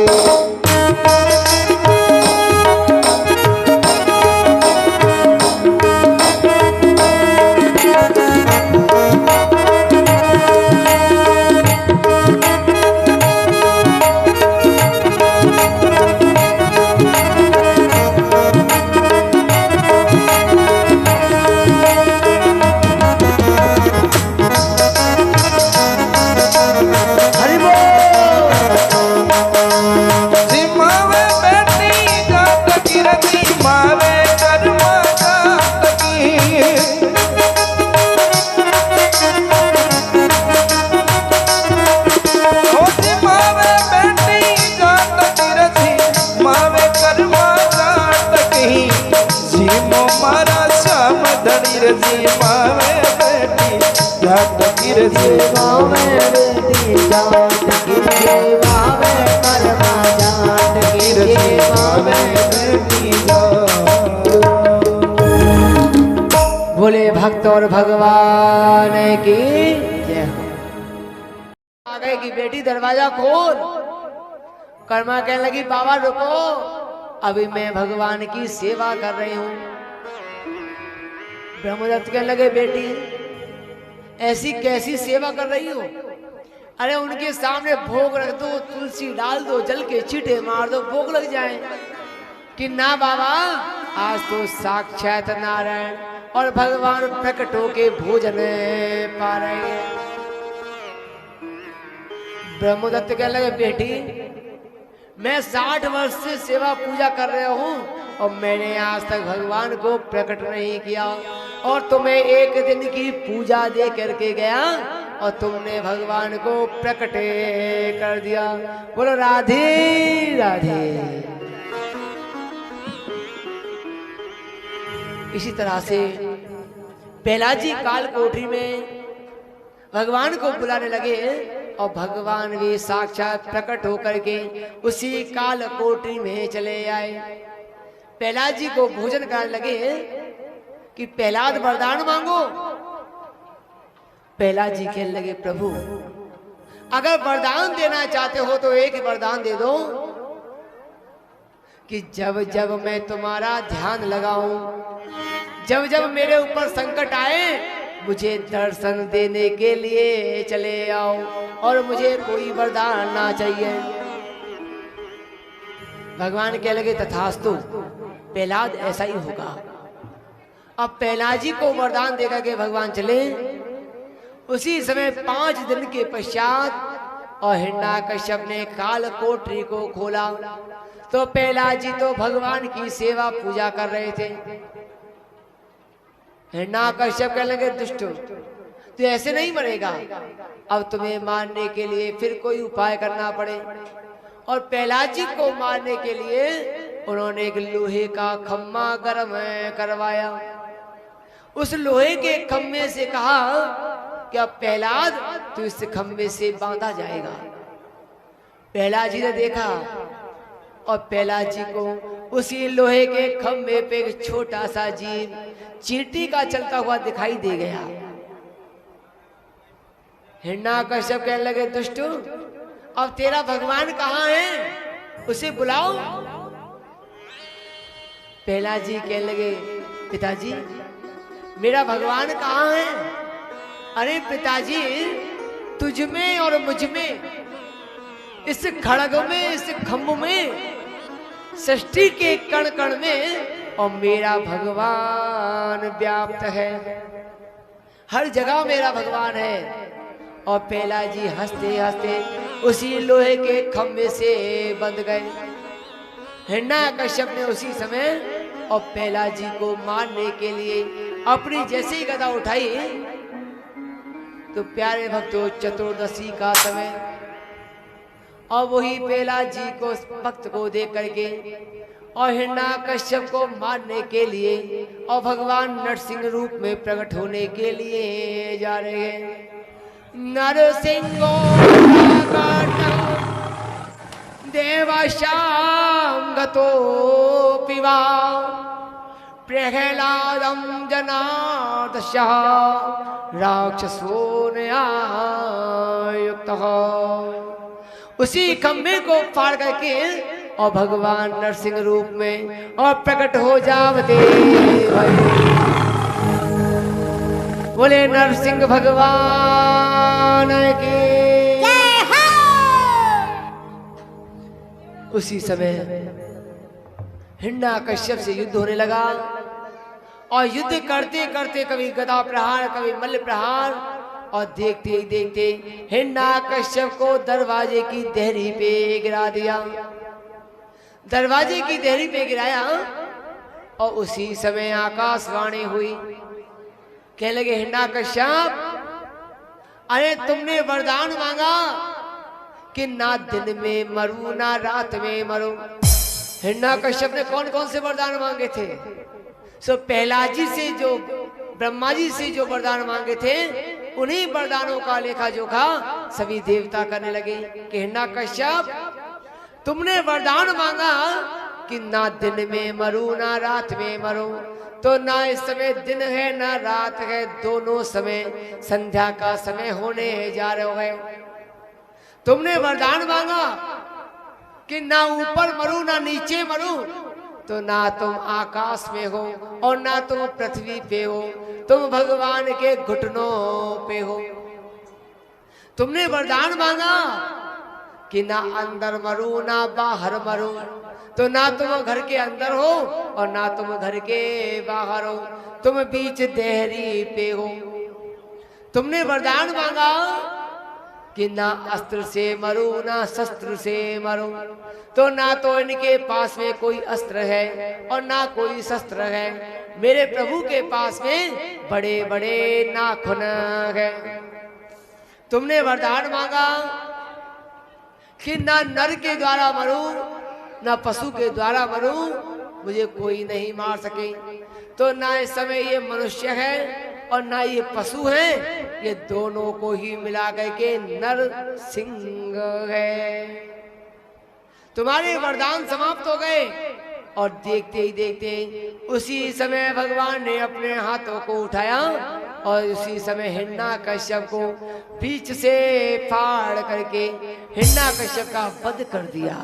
B: जी मावे बेटी जानकी रजी
A: मावे बेटी जानकी मावे कर्मा जानकी रजी मावे बेटी। बोले भक्त और भगवान की जय हो। आ गए कि बेटी दरवाजा खोल। कर्मा कहने लगी बाबा रुको, अभी मैं भगवान की सेवा कर रही हूँ। ब्रह्मदत्त कहने लगे बेटी ऐसी कैसी सेवा कर रही हो? अरे उनके सामने भोग रख दो, तुलसी डाल दो, जल के छींटे मार दो, भोग लग जाए। कि ना बाबा आज तो साक्षात नारायण और भगवान प्रकट होके भोजन पा रहे हैं। ब्रह्मदत्त कहने लगे बेटी मैं 60 वर्ष से सेवा पूजा कर रहा हूँ और मैंने आज तक भगवान को प्रकट नहीं किया, और तुम्हें एक दिन की पूजा दे करके गया और तुमने भगवान को प्रकट कर दिया। बोलो राधे राधे। इसी तरह से पहलाजी काल कोठरी में भगवान को बुलाने लगे और भगवान भी साक्षात प्रकट होकर के उसी काल कोठरी में चले आए। प्रहलाद जी को भोजन कराने लगे कि प्रहलाद वरदान मांगो। प्रहलाद जी कहने लगे प्रभु अगर वरदान देना चाहते हो तो एक वरदान दे दो कि जब जब मैं तुम्हारा ध्यान लगाऊं, जब जब मेरे ऊपर संकट आए मुझे दर्शन देने के लिए चले आओ और मुझे कोई वरदान ना चाहिए। भगवान कह लगे तथास्तु, प्रहलाद ऐसा ही होगा। अब प्रहलाद जी को वरदान देकर के भगवान चले। उसी समय 5 दिन के पश्चात और हिरण्याकश्यप ने काल कोठरी को खोला तो प्रहलाद जी तो भगवान की सेवा पूजा कर रहे थे। हिरण्याकश्यप कहने लगे दुष्ट तो ऐसे नहीं मरेगा, अब तुम्हें मारने के लिए फिर कोई उपाय करना पड़े। और प्रहलाद जी को मारने के लिए उन्होंने एक लोहे का खम्मा गर्म करवाया। उस लोहे के खम्भे से कहा कि अब प्रहलाद तू इस खम्भे से बांधा जाएगा। प्रहलाद जी ने देखा और प्रहलाद जी को उसी लोहे के खम्भे पे एक छोटा सा जीव चींटी का चलता हुआ दिखाई दे गया। हिरण्यकश्यप कहने लगे, दुष्टू अब तेरा भगवान कहाँ है, उसे बुलाओ। प्रहलाद जी कहने लगे, पिताजी मेरा भगवान कहाँ है? अरे पिताजी तुझ में और मुझ में, इस खड़ग में, इस खम्भ में, सृष्टि के कण कण में और मेरा भगवान व्याप्त है, हर जगह मेरा भगवान है। और प्रहलाद जी हंसते हंसते उसी लोहे के खम्भे से बंध गए। हिरण्यकश्यप ने उसी समय और प्रहलाद जी को मारने के लिए अपनी जैसे ही गदा उठाई तो प्यारे भक्तों चतुर्दशी का समय, और वही प्रहलाद जी को भक्त को देख करके और हिरण्यकश्यप को मारने के लिए और भगवान नरसिंह रूप में प्रकट होने के लिए जा रहे हैं। नरसिंहो देवशां गतोऽपि वा प्रह्लादं जनार्दशः राक्षसो न्यायुक्तः। उसी खम्भे को फाड़ करके और भगवान नरसिंह रूप में और प्रकट हो जावते बोले नरसिंह भगवान की जय हो। उसी समय हिरण्यकश्यप से युद्ध होने लगा और युद्ध करते करते कभी गदा प्रहार, कभी मल्ल प्रहार, और देखते ही देखते हिरण्यकश्यप को दरवाजे की देहरी पे गिरा दिया। दरवाजे की देहरी पे गिराया और उसी समय आकाशवाणी हुई। कहने लगे, हिरण्यकश्यप अरे तुमने वरदान मांगा कि ना दिन में मरूं ना रात में मरूं। हिरण्यकश्यप ने कौन कौन से वरदान मांगे थे? सो प्रहलाद जी से जो ब्रह्मा जी से जो वरदान मांगे थे उन्हीं वरदानों का लेखा जोखा सभी देवता करने लगे कि हिरण्यकश्यप तुमने वरदान मांगा कि ना दिन में मरूं ना रात में मरूं, तो ना इस समय दिन है ना रात है, दोनों समय संध्या का समय होने जा रहे हो। तुमने वरदान मांगा कि ना ऊपर मरूं ना नीचे मरूं, तो ना तुम आकाश में हो और ना तुम पृथ्वी पे हो, तुम भगवान के घुटनों पे हो। तुमने वरदान मांगा कि ना अंदर मरूं ना बाहर मरूं, तो ना तुम घर के अंदर हो और ना तुम घर के बाहर हो, तुम बीच देहरी पे हो। तुमने वरदान मांगा कि ना अस्त्र से मरूं ना शस्त्र से मरूं, तो ना तो इनके पास में कोई अस्त्र है और ना कोई शस्त्र है। मेरे प्रभु के पास में बड़े बड़े नाखून है। तुमने वरदान मांगा कि ना नर के द्वारा मरूं ना पशु के द्वारा मरूं, मुझे कोई नहीं मार सके, तो ना इस समय ये मनुष्य है और ना ये पशु है, ये दोनों को ही मिला करके नर सिंह है। तुम्हारे वरदान समाप्त हो गए। और देखते ही देखते उसी समय भगवान ने अपने हाथों को उठाया और उसी समय हिरण्यकश्यप को बीच से फाड़ करके हिरण्यकश्यप का वध कर दिया।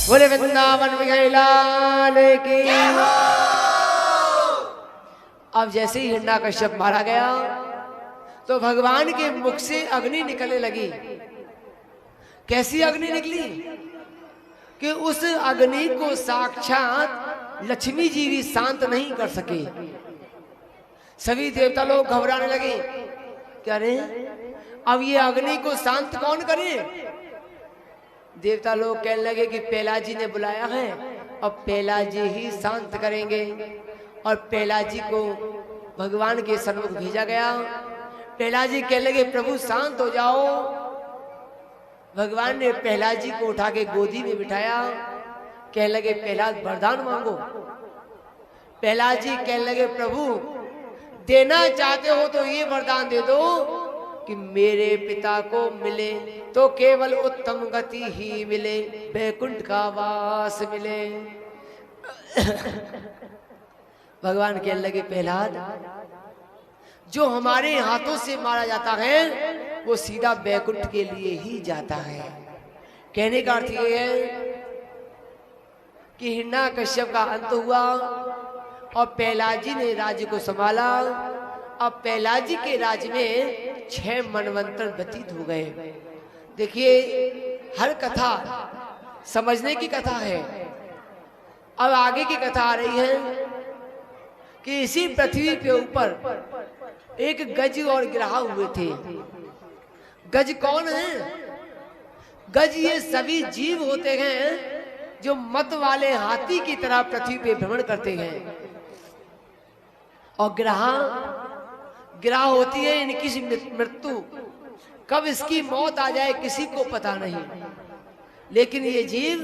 A: बोले वृंदावन बिहारी लाल की। अब जैसे ही हिरण्यकश्यप मारा गया तो भगवान के मुख से अग्नि निकलने लगी। कैसी अग्नि निकली कि उस अग्नि को साक्षात लक्ष्मी जी भी शांत नहीं कर सके। सभी देवता लोग घबराने लगे, क्या रे अब ये अग्नि को शांत कौन करे? देवता लोग कहने लगे कि प्रहलाद जी ने बुलाया है, अब प्रहलाद जी ही शांत करेंगे। और प्रहलाद जी को भगवान के सन्मुख भेजा गया। प्रहलाद जी कहने लगे प्रभु शांत हो जाओ। भगवान ने प्रहलाद जी को उठा के गोदी में बिठाया। कहने लगे प्रहलाद वरदान मांगो। प्रहलाद जी कहने लगे प्रभु देना चाहते हो तो ये वरदान दे दो कि मेरे पिता को मिले तो केवल उत्तम गति ही मिले, वैकुंठ का वास मिले। भगवान कहने लगे प्रहलाद जो हमारे हाथों से मारा जाता है वो सीधा वैकुंठ के लिए ही जाता है। कहने का अर्थ ये है कि हिरण्यकश्यप का अंत हुआ और प्रहलाद जी ने राज्य को संभाला। अब प्रहलाद जी के राज्य में 6 मनवंतर व्यतीत हो गए। देखिए हर कथा समझने की कथा है। अब आगे की कथा आ रही है कि इसी पृथ्वी के ऊपर एक गज और गिरहा हुए थे। गज कौन है? गज ये सभी जीव होते हैं जो मत वाले हाथी की तरह पृथ्वी पे भ्रमण करते हैं। और गिरहा होती है इनकी मृत्यु, कब इसकी मौत आ जाए किसी को पता नहीं। लेकिन ये जीव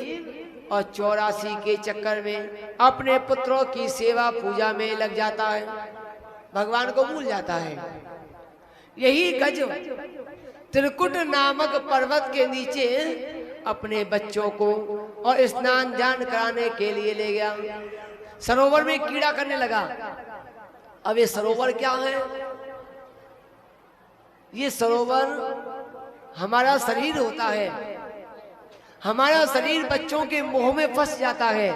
A: और 84 के चक्कर में अपने पुत्रों की सेवा पूजा में लग जाता है, भगवान को भूल जाता है। यही गज त्रिकुट नामक पर्वत के नीचे अपने बच्चों को और स्नान दान कराने के लिए ले गया। सरोवर में कीड़ा करने लगा। अब ये सरोवर क्या है? ये सरोवर हमारा शरीर होता है। हमारा शरीर बच्चों के मोह में फंस जाता है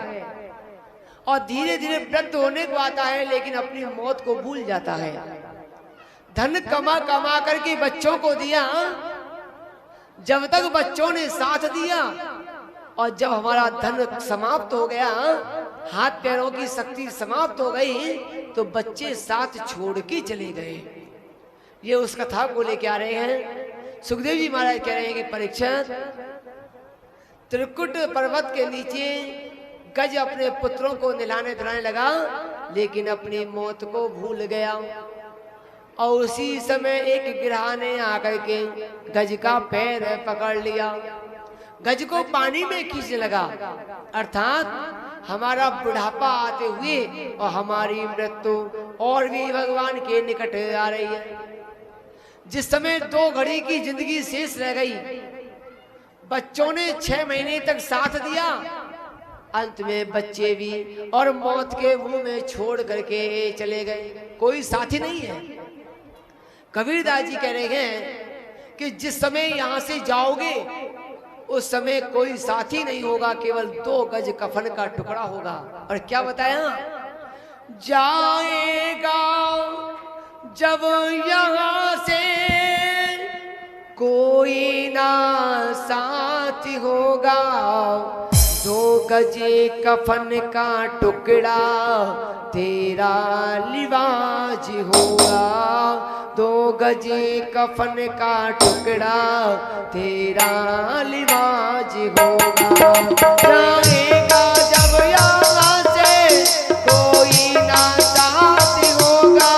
A: और धीरे धीरे वृद्ध होने को आता है, लेकिन अपनी मौत को भूल जाता है। धन कमा कमा करके बच्चों को दिया, जब तक बच्चों ने साथ दिया, और जब हमारा धन समाप्त हो गया, हाथ पैरों की शक्ति समाप्त हो गई, तो बच्चे साथ छोड़ के चले गए। ये उस कथा को लेके आ रहे हैं। सुखदेव जी महाराज कह रहे हैं कि परीक्षित, त्रिकुट पर्वत के नीचे गज अपने पुत्रों को नहलाने धुलाने लगा, लेकिन अपनी मौत को भूल गया। और उसी समय एक गिरहा ने आकर के गज का पैर पकड़ लिया, गज को पानी में खींचने लगा। अर्थात हमारा बुढ़ापा आते हुए और हमारी मृत्यु और भी भगवान के निकट आ रही है। जिस समय 2 घड़ी की जिंदगी शेष रह गई, बच्चों ने 6 महीने तक साथ दिया, अंत में बच्चे भी और मौत के मुंह में छोड़ करके चले गए। कोई साथी नहीं है। कबीरदास जी कह रहे हैं कि जिस समय यहां से जाओगे उस समय कोई साथी नहीं होगा, केवल 2 गज कफन का टुकड़ा होगा। और क्या बताया? जाएगा जब यहाँ से कोई ना साथी होगा, 2 गजे कफन का टुकड़ा तेरा लिवाज होगा। 2 गजे कफन का टुकड़ा तेरा लिवाज होगा। जाएगा जब यहाँ से कोई ना साथी होगा,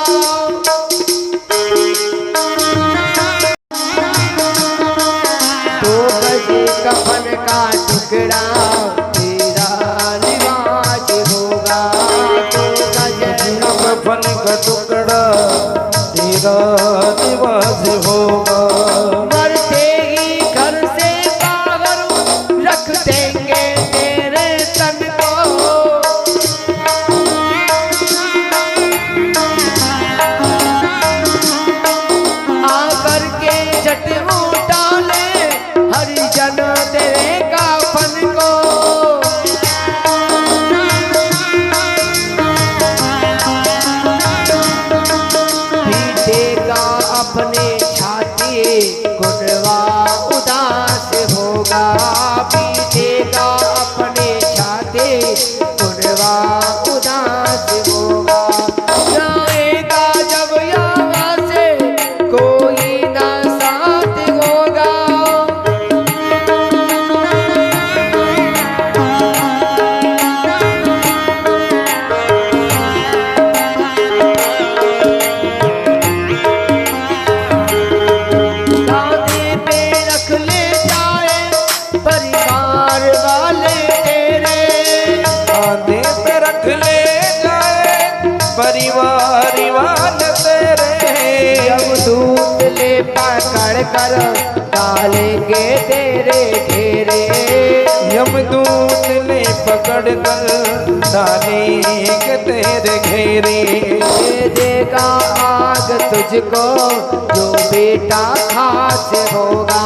A: 2 गजे कफन का टुकड़ा तेरा लिवाज होगा। 2 गजे
B: कफन का टुकड़ा तेरा लिवाज होगा।
A: मरते ही घर से बाहर रख देंगे तेरे तन को, आकर के झट डाले हरिजन तेरे कफन को। पीटेगा अपने छाती पकड़ कर डालेंगे तेरे घेरे।
B: यमदूत ने पकड़ कर डालेंगे तेरे घेरे।
A: दे देगा आग तुझको जो बेटा खास होगा।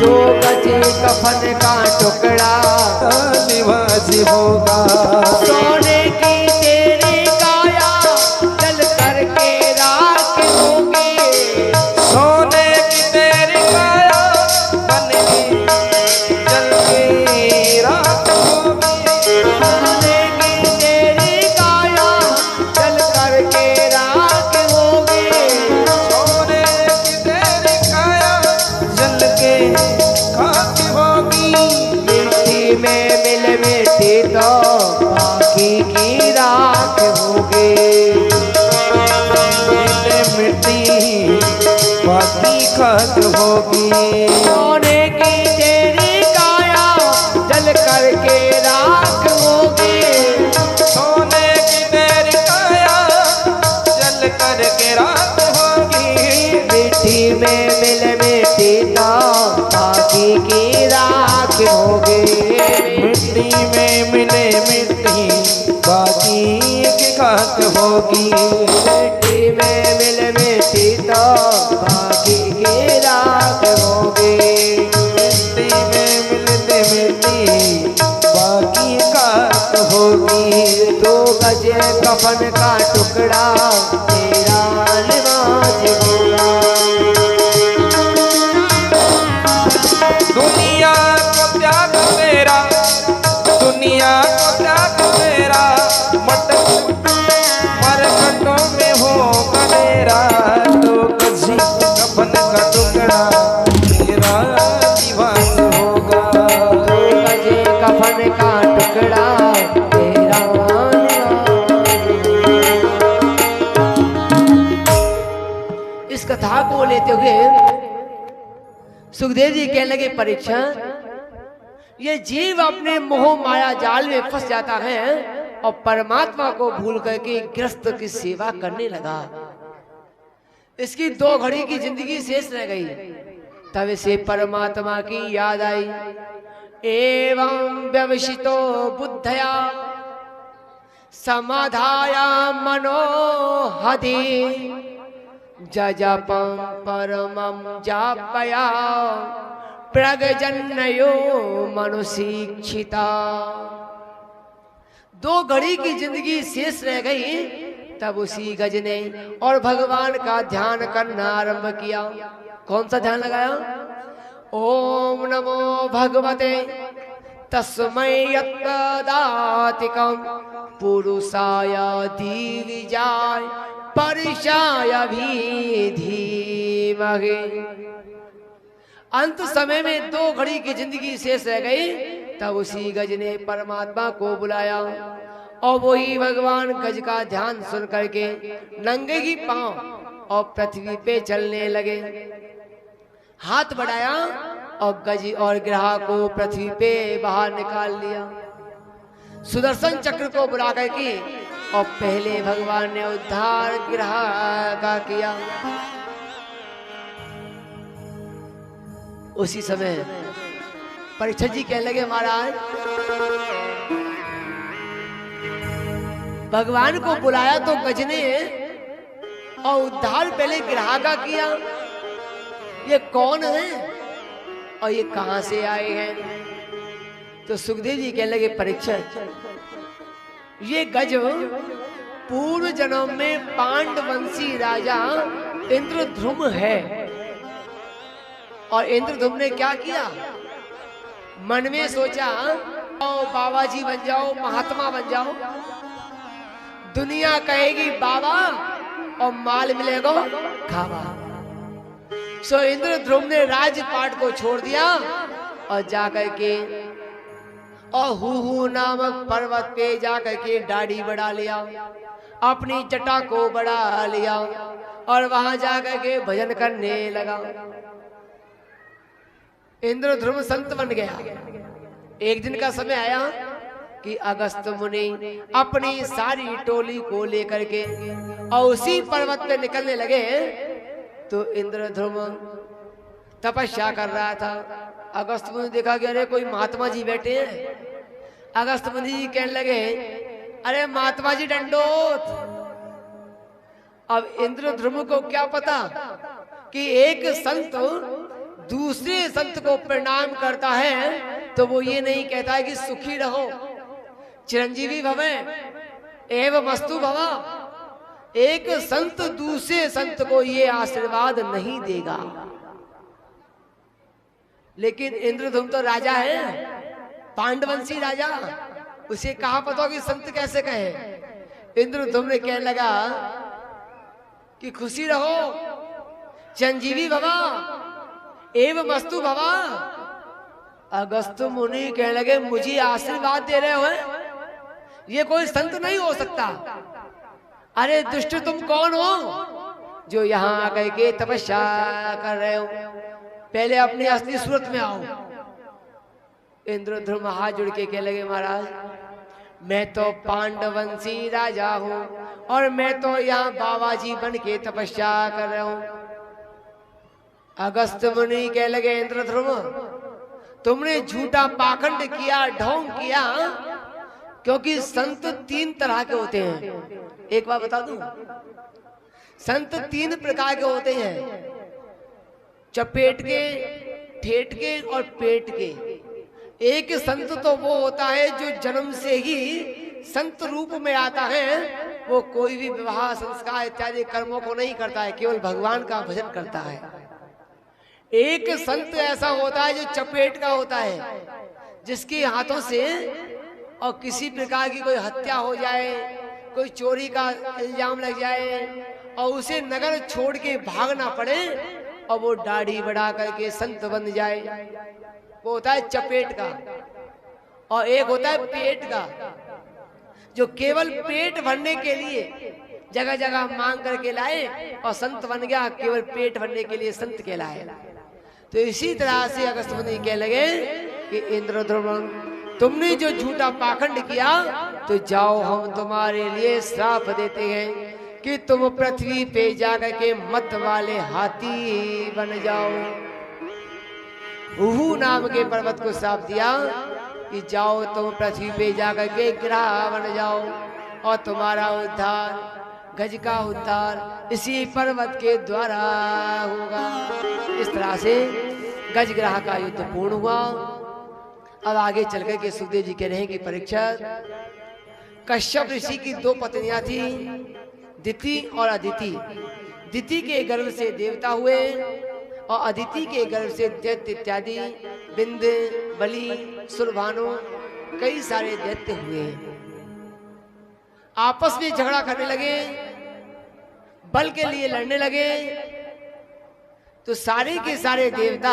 A: दो गजे कफन का टुकड़ा
B: निवासी होगा।
A: सोने की तेरी काया जल करके राख होगी।
B: सोने की तेरी काया बन के जल के राख होगी।
A: सोने की तेरी काया जल करके राख होगी।
B: सोने की तेरी काया जल के खाक होगी।
A: मिट्टी में मिल मिट्टी तो बाकी की राख होगी।
B: मिट्टी बाकी खाक होगी।
A: सोने की तेरी काया जल करके राख होगी।
B: सोने की तेरी काया जल करके राख होगी।
A: मिट्टी में मिल मिट्टी तो बाकी की राख होगी।
B: मिट्टी में मिले मिट्टी बाकी की खाक होगी।
A: मिट्टी में मिल मिट्टी तो बाकी की राख होगी।
B: मिट्टी में मिलते मिट्टी बाकी खाक होगी।
A: दो गजे कफन का टुकड़ा तेरा लिबास होगा।
B: दुनिया को त्याग तेरा, दुनिया को त्याग तेरा, मटक मरकटों में होगा मेरा। तो गजी कफन का टुकड़ा तेरा दीवान होगा।
A: दो गजे कफन का टुकड़ा तेरा लिबास। इस कथा को लेते हुए सुखदेव जी कहने लगे, परीक्षा ये जीव अपने मोह माया जाल में फंस जाता है और परमात्मा को भूल करके गृहस्थ की सेवा करने लगा। इसकी 2 घड़ी की जिंदगी शेष रह गई। तब इसे परमात्मा की याद आई। एवं व्यवसितो बुद्धया समाधाया मनोहदि जजपं परमं जापया प्रगजन्यो मनुशिक्षिता। 2 घड़ी की जिंदगी शेष रह गई। तब उसी गज ने और भगवान का ध्यान करना आरंभ किया। कौन सा ध्यान लगाया? ओम नमो भगवते तस्मै यत्तदातिकं पुरुषाय दिविजाय परिशाय भी धीमहि। अंत समय में 2 घड़ी की जिंदगी शेष रह गई। तब उसी गज ने परमात्मा को बुलाया और वही भगवान गज का ध्यान सुन करके नंगे ही पांव और पृथ्वी पे चलने लगे। हाथ बढ़ाया और गज और ग्रह को पृथ्वी पे बाहर निकाल लिया। सुदर्शन चक्र को बुला करके और पहले भगवान ने उद्धार ग्रह का किया। उसी समय परीक्षित जी कहने लगे, महाराज भगवान को बुलाया तो गज ने और उद्धार पहले ग्रह का किया। ये कौन है और ये कहां से आए हैं? तो सुखदेव जी कहने लगे, परीक्षित ये गज पूर्व जन्म में पांडवंशी राजा इंद्रद्रुम है। और इंद्रद्रुम ने क्या किया? मन में सोचा, ओ बाबा जी बन जाओ, महात्मा बन जाओ, दुनिया कहेगी बाबा और माल मिलेगा खावा। सो इंद्रद्रुम ने राजपाट को छोड़ दिया और जाकर के और हूहू नामक पर्वत पे जाकर के दाढ़ी बढ़ा लिया, अपनी जटा को बढ़ा लिया और वहां जाकर के भजन करने लगा। इंद्रद्रुम संत बन गया। एक दिन का समय आया कि अगस्त मुनि अपनी सारी टोली को लेकर के और उसी पर्वत पे निकलने लगे। तो इंद्रध्रुम तपस्या कर रहा था। अगस्त मुनि देखा कि अरे कोई महात्मा जी बैठे हैं। अगस्त मुनि जी कहने लगे, अरे महात्मा जी दंडोत। अब इंद्रध्रुम को क्या पता कि एक संत दूसरे संत को प्रणाम करता है तो वो ये नहीं कहता है कि सुखी रहो, चिरंजीवी भवे एवं मस्तु भवा। एक संत दूसरे संत को ये आशीर्वाद नहीं देगा। लेकिन इंद्रधुम तो राजा है, पांडवंशी राजा, उसे कहा पता कि संत कैसे कहे। इंद्रधुम ने कहने लगा कि खुशी रहो, चिरंजीवी भवा एवं मस्तु भवा। अगस्त मुनि कहने लगे, मुझे आशीर्वाद दे रहे हो, ये कोई संत नहीं हो सकता। अरे दुष्ट तुम कौन हो जो यहाँ आकर के तपस्या कर रहे हो, पहले अपनी असली सूरत में आओ। इंद्रध्रुम हाथ जुड़ के कहने लगे, महाराज मैं तो पांडवंशी राजा हूँ और मैं तो यहाँ बाबा जी बन के तपस्या कर रहा हूँ। अगस्त मुनि कह लगे, इंद्रध्रुम तुमने झूठा पाखंड किया, ढोंग किया, क्योंकि संत तीन तरह के होते हैं। एक बार बता दूं, संत तीन प्रकार के होते हैं, चपेट के, ठेठ के और पेट के। एक संत तो वो होता है जो जन्म से ही संत रूप में आता है, वो कोई भी विवाह संस्कार इत्यादि कर्मों को नहीं करता है, केवल भगवान का भजन करता है। एक संत ऐसा होता है जो चपेट का होता है, जिसके हाथों से और किसी प्रकार की कोई हत्या हो जाए, कोई चोरी का इल्जाम लग जाए और उसे नगर छोड़ के भागना पड़े और वो दाढ़ी बढ़ा करके संत बन जाए, वो होता है चपेट का। और एक होता है पेट का, जो केवल पेट भरने के लिए जगह जगह मांग करके लाए और संत बन गया, केवल पेट भरने के लिए संत कहलाए। तो इसी तरह से अगस्त मुनि कह लगे कि इंद्रध्रुम तुमने जो झूठा पाखंड किया, तो जाओ हम तुम्हारे लिए श्राप देते हैं कि तुम पृथ्वी पे जाकर के मत वाले हाथी बन जाओ। उहू नाम के पर्वत को श्राप दिया कि जाओ तुम पृथ्वी पे जाकर के गिरह बन जाओ और तुम्हारा उद्धार, गज का उद्धार इसी पर्वत के द्वारा होगा। इस तरह से गज ग्रह का युद्ध पूर्ण हुआ। अब आगे चल कर के सुखदेव जी कह रहे हैं कि परीक्षित, कश्यप ऋषि की दो पत्नियां थी, दिति और अदिति। दिति के गर्भ से देवता हुए और अदिति के गर्भ से दैत्य इत्यादि, बिंद, बलि, सुरभानु, कई सारे दैत्य हुए। आपस में झगड़ा करने लगे, बल के लिए लड़ने लगे। तो सारे के सारे देवता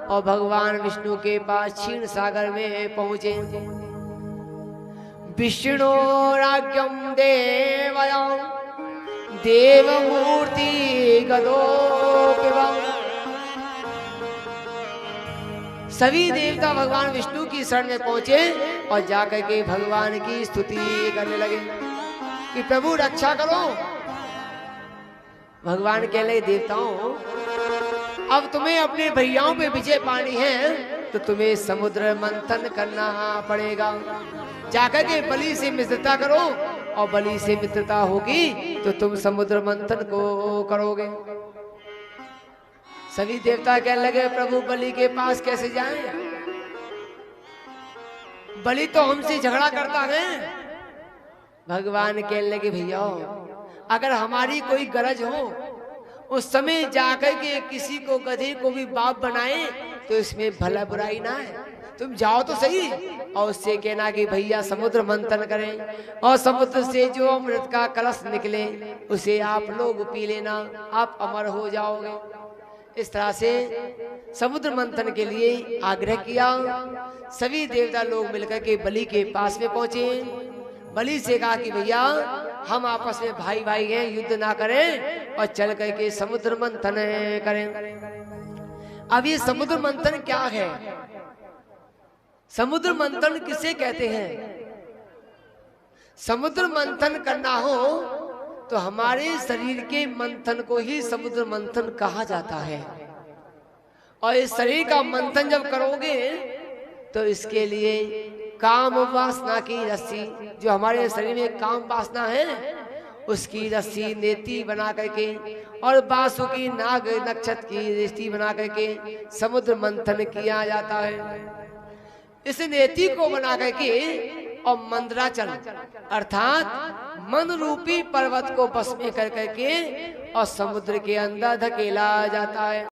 A: और भगवान विष्णु के पास क्षीण सागर में पहुंचे। विष्णु राज्ञम देवयं देवमूर्ति गदोपिवं। सभी देवता भगवान विष्णु की शरण में पहुंचे और जाकर के भगवान की स्तुति करने लगे कि प्रभु रक्षा करो। भगवान कह रहे, देवताओं अब तुम्हें अपने भैयाओं पे विजय पानी है तो तुम्हें समुद्र मंथन करना पड़ेगा। जाकर के बलि से मित्रता करो और बलि से मित्रता होगी तो तुम समुद्र मंथन को करोगे। सभी देवता कहने लगे, प्रभु बलि के पास कैसे जाएं? बलि तो हमसे झगड़ा करता है। भगवान कहने लगे, भैया अगर हमारी कोई गरज हो उस समय जाकर के किसी को, गधे को भी बाप बनाए तो इसमें भला बुराई ना है। तुम जाओ तो सही और उससे कहना कि भैया समुद्र मंथन करें और समुद्र से जो अमृत का कलश निकले उसे आप लोग पी लेना, आप अमर हो जाओगे। इस तरह से समुद्र मंथन के लिए आग्रह किया। सभी देवता लोग मिलकर के बलि के पास में पहुंचे। बलि से कहा कि भैया हम आपस में भाई भाई हैं, युद्ध ना करें और चल करके समुद्र मंथन करें। अब ये समुद्र मंथन क्या है? समुद्र मंथन किसे कहते हैं? समुद्र मंथन करना हो तो हमारे शरीर के मंथन को ही समुद्र मंथन कहा जाता है। और इस शरीर का मंथन जब करोगे तो इसके लिए काम वासना की रस्सी, जो हमारे शरीर में काम वासना है, उसकी रस्सी नेति बना करके और बासुकी नाग नक्षत्र की रस्सी बना करके समुद्र मंथन किया जाता है। इस नेति को बना करके और मंदराचल अर्थात मन रूपी पर्वत को बस में कर करके और समुद्र के अंदर धकेला जाता है।